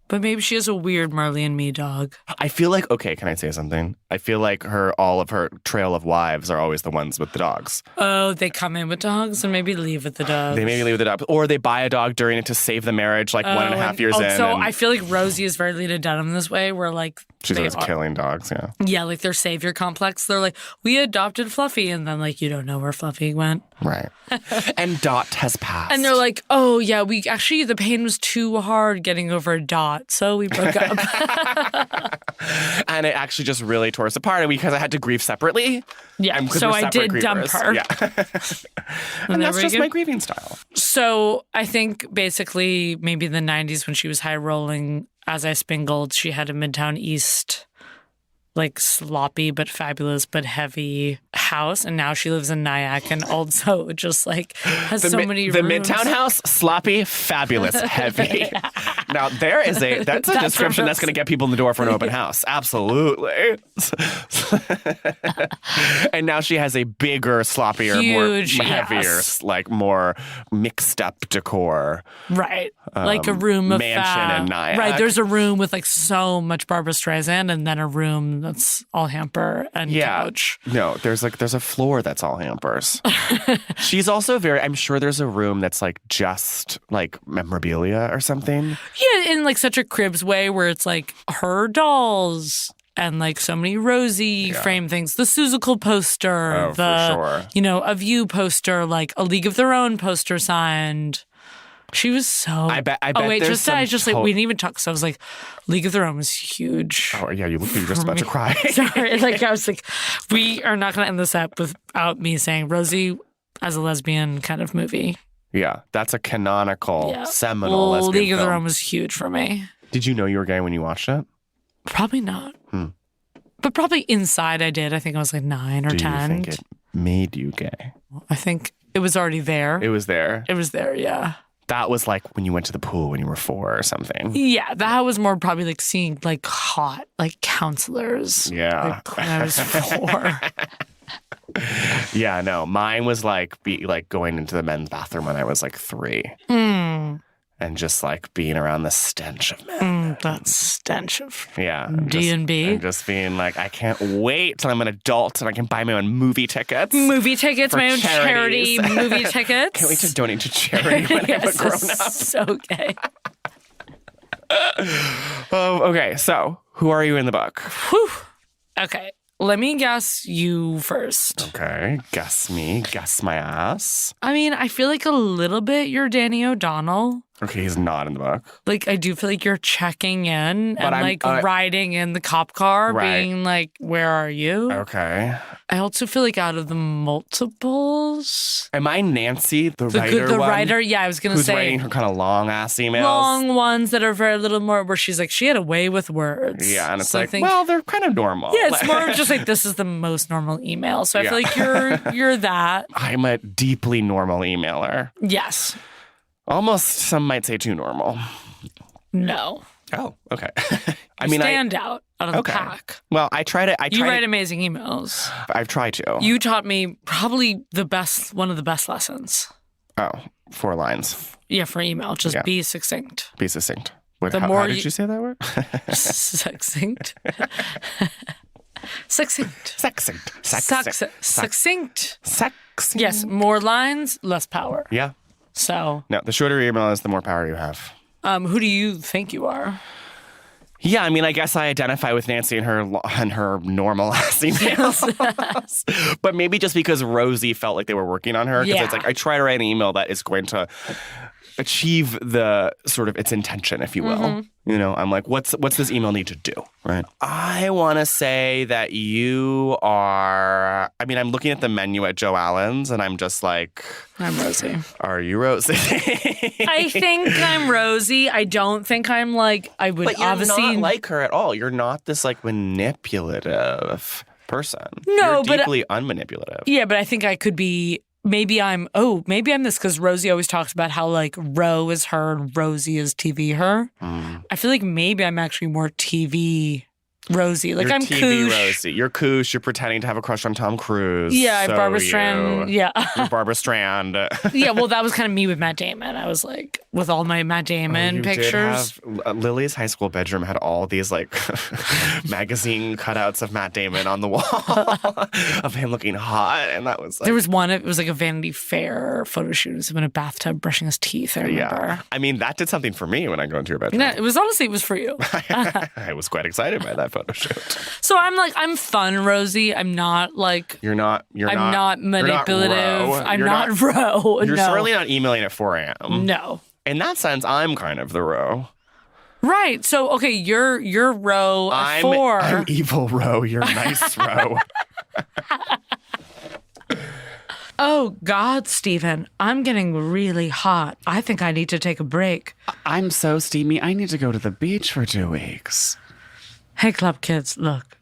But maybe she has a weird Marley and Me dog. I feel like, okay, can I say something? I feel like all of her trail of wives are always the ones with the dogs. Oh, they come in with dogs and maybe leave with the dogs. They maybe leave with the dog. Or they buy a dog during it to save the marriage like 1.5 years in. So I feel like Rosie is very Lena Dunham this way, where like She's They always are. killing dogs, yeah. Yeah, like their savior complex. They're like, we adopted Fluffy. And then like, you don't know where Fluffy went. Right. And Dot has passed. And they're like, oh, yeah, the pain was too hard getting over Dot. So we broke up. And it actually just really tore us apart because I had to grieve separately. Yeah, And 'cause so we're I separate did dump grievers. her. Yeah. And there that's we just go. my grieving style. So I think basically maybe the 90s when she was high rolling as I spingled, she had a Midtown East, like sloppy but fabulous but heavy house. And now she lives in Nyack and also just like has so many The rooms. Midtown house, sloppy, fabulous, heavy. Now that's a description that's going to get people in the door for an open house. Absolutely. And now she has a bigger, sloppier, Huge, more heavier, yes. like more mixed up decor. Right. Like a room of mansion in Nyack. Right. There's a room with like so much Barbra Streisand and then a room that's all hamper and couch. No, there's a floor that's all hampers. She's also I'm sure there's a room that's like just like memorabilia or something. Yeah, in like such a Cribs way where it's like her dolls and like so many Rosie frame things, the Seussical poster, Oh, for sure. A View poster, like a League of Their Own poster signed. She was so. I bet Oh wait, there's we some didn't even talk. So I was like, League of Their Own was huge. Oh yeah, you look like you're just about to cry. Sorry, like I was like, we are not going to end this up without me saying Rosie as a lesbian kind of movie. Yeah, that's a canonical, seminal lesbian League of Their film. Own was huge for me. Did you know you were gay when you watched it? Probably not. But probably inside I did. I think I was like 9 or Do 10. you think it made you gay? I think it was already there. It was there. It was there, yeah. That was like when you went to the pool when you were 4 or something. Yeah, that was more probably like seeing like hot, like counselors. Yeah. Like when I was 4. Yeah, no. Mine was like going into the men's bathroom when I was like 3. And just like being around the stench of men. That stench of D&B. And just being like, I can't wait till I'm an adult and I can buy my own movie tickets. Movie tickets, For my own charities. charity movie tickets. Can't wait to donate to charity when I'm a grown up. So gay. Okay, so who are you in the book? Whew. Okay, let me guess you first. Okay, guess me, guess my ass. I mean, I feel like a little bit you're Danny O'Donnell. Okay, he's not in the book. Like, I do feel like you're checking in But and like riding in the cop car, Right. being like, where are you? Okay. I also feel like out of the multiples, Am I Nancy, the the writer one? writer, yeah, I was going to Who's say writing her kind of long ass emails? long ones that are very little more where she's like, she had a way with words. Yeah, and it's So I like, think, well, they're kind of normal. yeah, it's more of just like, this is the most normal email. So I feel like you're that. I'm a deeply normal emailer. Yes. Almost, some might say too normal. No. Oh, okay. I You mean, stand out of the pack. Well, I try to. You write amazing emails. I've tried to. You taught me probably one of the best lessons. Oh, 4 lines. Yeah, for email. Just be succinct. Be succinct. How did you say that word? Succinct. Succinct. Succinct. Succinct. Succinct. Yes, more lines, less power. Yeah. So, No, the shorter your email is, the more power you have. who do you think you are? Yeah, I mean, I guess I identify with Nancy and her normal ass emails. But maybe just because Rosie felt like they were working on her. Because it's like, I try to write an email that is going to achieve the sort of its intention, if you will. You know, I'm like, what's this email need to do? Right. I want to say that you are, I mean, I'm looking at the menu at Joe Allen's and I'm just like, I'm Rosie. Are you Rosie? I think I'm Rosie. I don't think I'm like, I would But you're obviously. not like her at all. You're not this like manipulative person. No, you're but deeply unmanipulative. Yeah, but I think I could be. Maybe I'm this because Rosie always talks about how like Ro is her and Rosie is TV her. I feel like maybe I'm actually more TV Rosie. Like You're I'm TV koosh. Rosie. You're koosh. You're pretending to have a crush on Tom Cruise. Yeah, So Barbara you. Strand. Yeah. You're Barbara Strand. Yeah, well, that was kind of me with Matt Damon. I was like, with all my Matt Damon You pictures. did have, Lily's high school bedroom had all these like magazine cutouts of Matt Damon on the wall of him looking hot, and that was like, There was one, it was like a Vanity Fair photo shoot of him in a bathtub brushing his teeth, I remember. yeah. I mean, that did something for me when I go into your bedroom. No, it was honestly, it was for you. I was quite excited by that photo shoot. So I'm fun, Rosie. I'm not like You're not manipulative. I'm You're not row. You're No. certainly not emailing at 4 a.m. No. In that sense, I'm kind of the row. Right. So okay, you're row at 4. I'm evil row. You're nice row. Oh God, Stephen, I'm getting really hot. I think I need to take a break. I'm so steamy. I need to go to the beach for 2 weeks. Hey, club kids, look,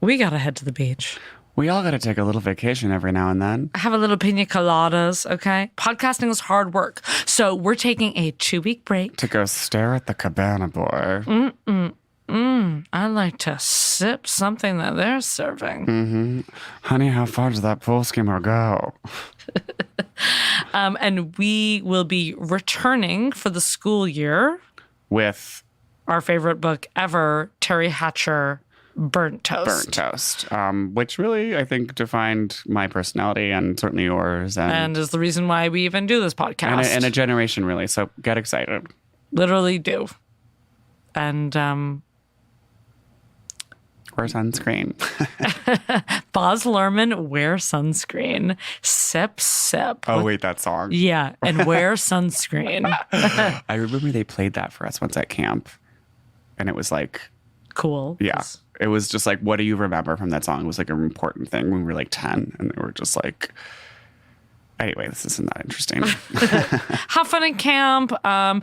we gotta head to the beach. We all got to take a little vacation every now and then. Have a little pina coladas, okay? Podcasting is hard work, so we're taking a 2-week break. To go stare at the cabana boy. I like to sip something that they're serving. Honey, how far does that pool skimmer go? And we will be returning for the school year. With Our favorite book ever, Terry Hatcher, Burnt Toast. Burnt Toast, which really, I think, defined my personality and certainly yours. And is the reason why we even do this podcast. And a generation, really. So get excited. Literally do. And Wear sunscreen. Baz Luhrmann, wear sunscreen. Sip, sip. Oh, wait, that song. Yeah, and wear sunscreen. I remember they played that for us once at camp. And it was like, Cool. yeah. It was just like, what do you remember from that song? It was like an important thing when we were like 10. And they were just like, anyway, this isn't that interesting. Have fun at camp. I'm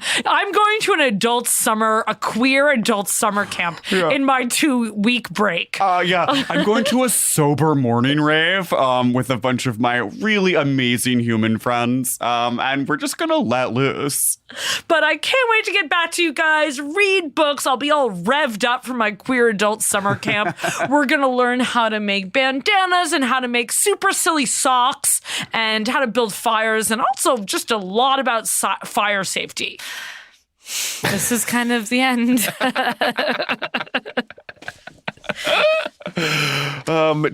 going to a queer adult summer camp in my 2-week break. Yeah, I'm going to a sober morning rave with a bunch of my really amazing human friends. And we're just going to let loose. But I can't wait to get back to you guys. Read books. I'll be all revved up for my queer adult summer camp. We're going to learn how to make bandanas and how to make super silly socks and how to build fires and also just a lot about fire safety. This is kind of the end.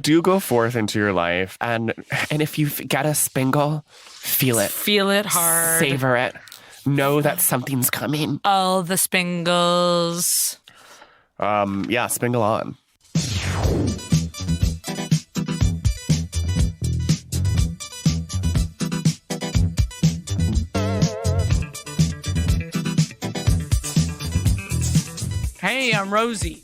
Do go forth into your life, and if you get a spingle, feel it. Feel it hard. Savor it. Know that something's coming. Oh, the spingles. Yeah, spingle on. Hey, I'm Rosie.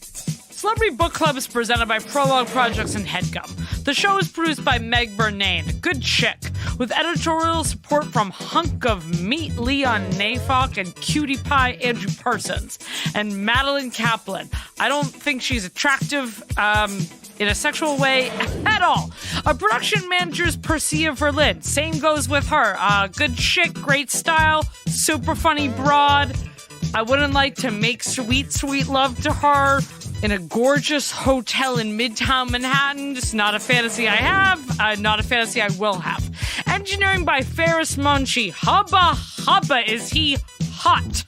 Celebrity Book Club is presented by Prologue Projects and HeadGum. The show is produced by Meg Bernane, a good chick, with editorial support from hunk of meat Leon Nafok and cutie pie Andrew Parsons, and Madeline Kaplan. I don't think she's attractive in a sexual way at all. Our production manager is Percia Verlin. Same goes with her. Good chick, great style, super funny broad. I wouldn't like to make sweet, sweet love to her in a gorgeous hotel in Midtown Manhattan. Just not a fantasy I have, not a fantasy I will have. Engineering by Ferris Munchie. Hubba hubba is he hot.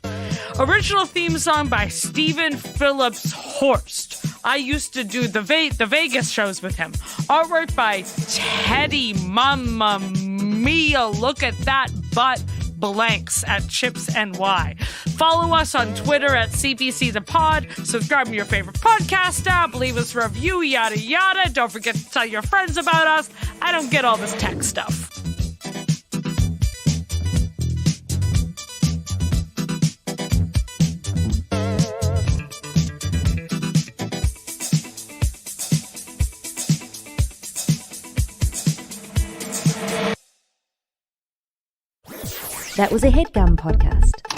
Original theme song by Stephen Phillips Horst. I used to do the Vegas shows with him. Artwork by Teddy Mamma Mia. Look at that butt. Blanks at Chips NY. Follow us on Twitter at CPC the Pod. Subscribe to your favorite podcast app. Leave us a review, yada yada. Don't forget to tell your friends about us. I don't get all this tech stuff. That was a HeadGum podcast.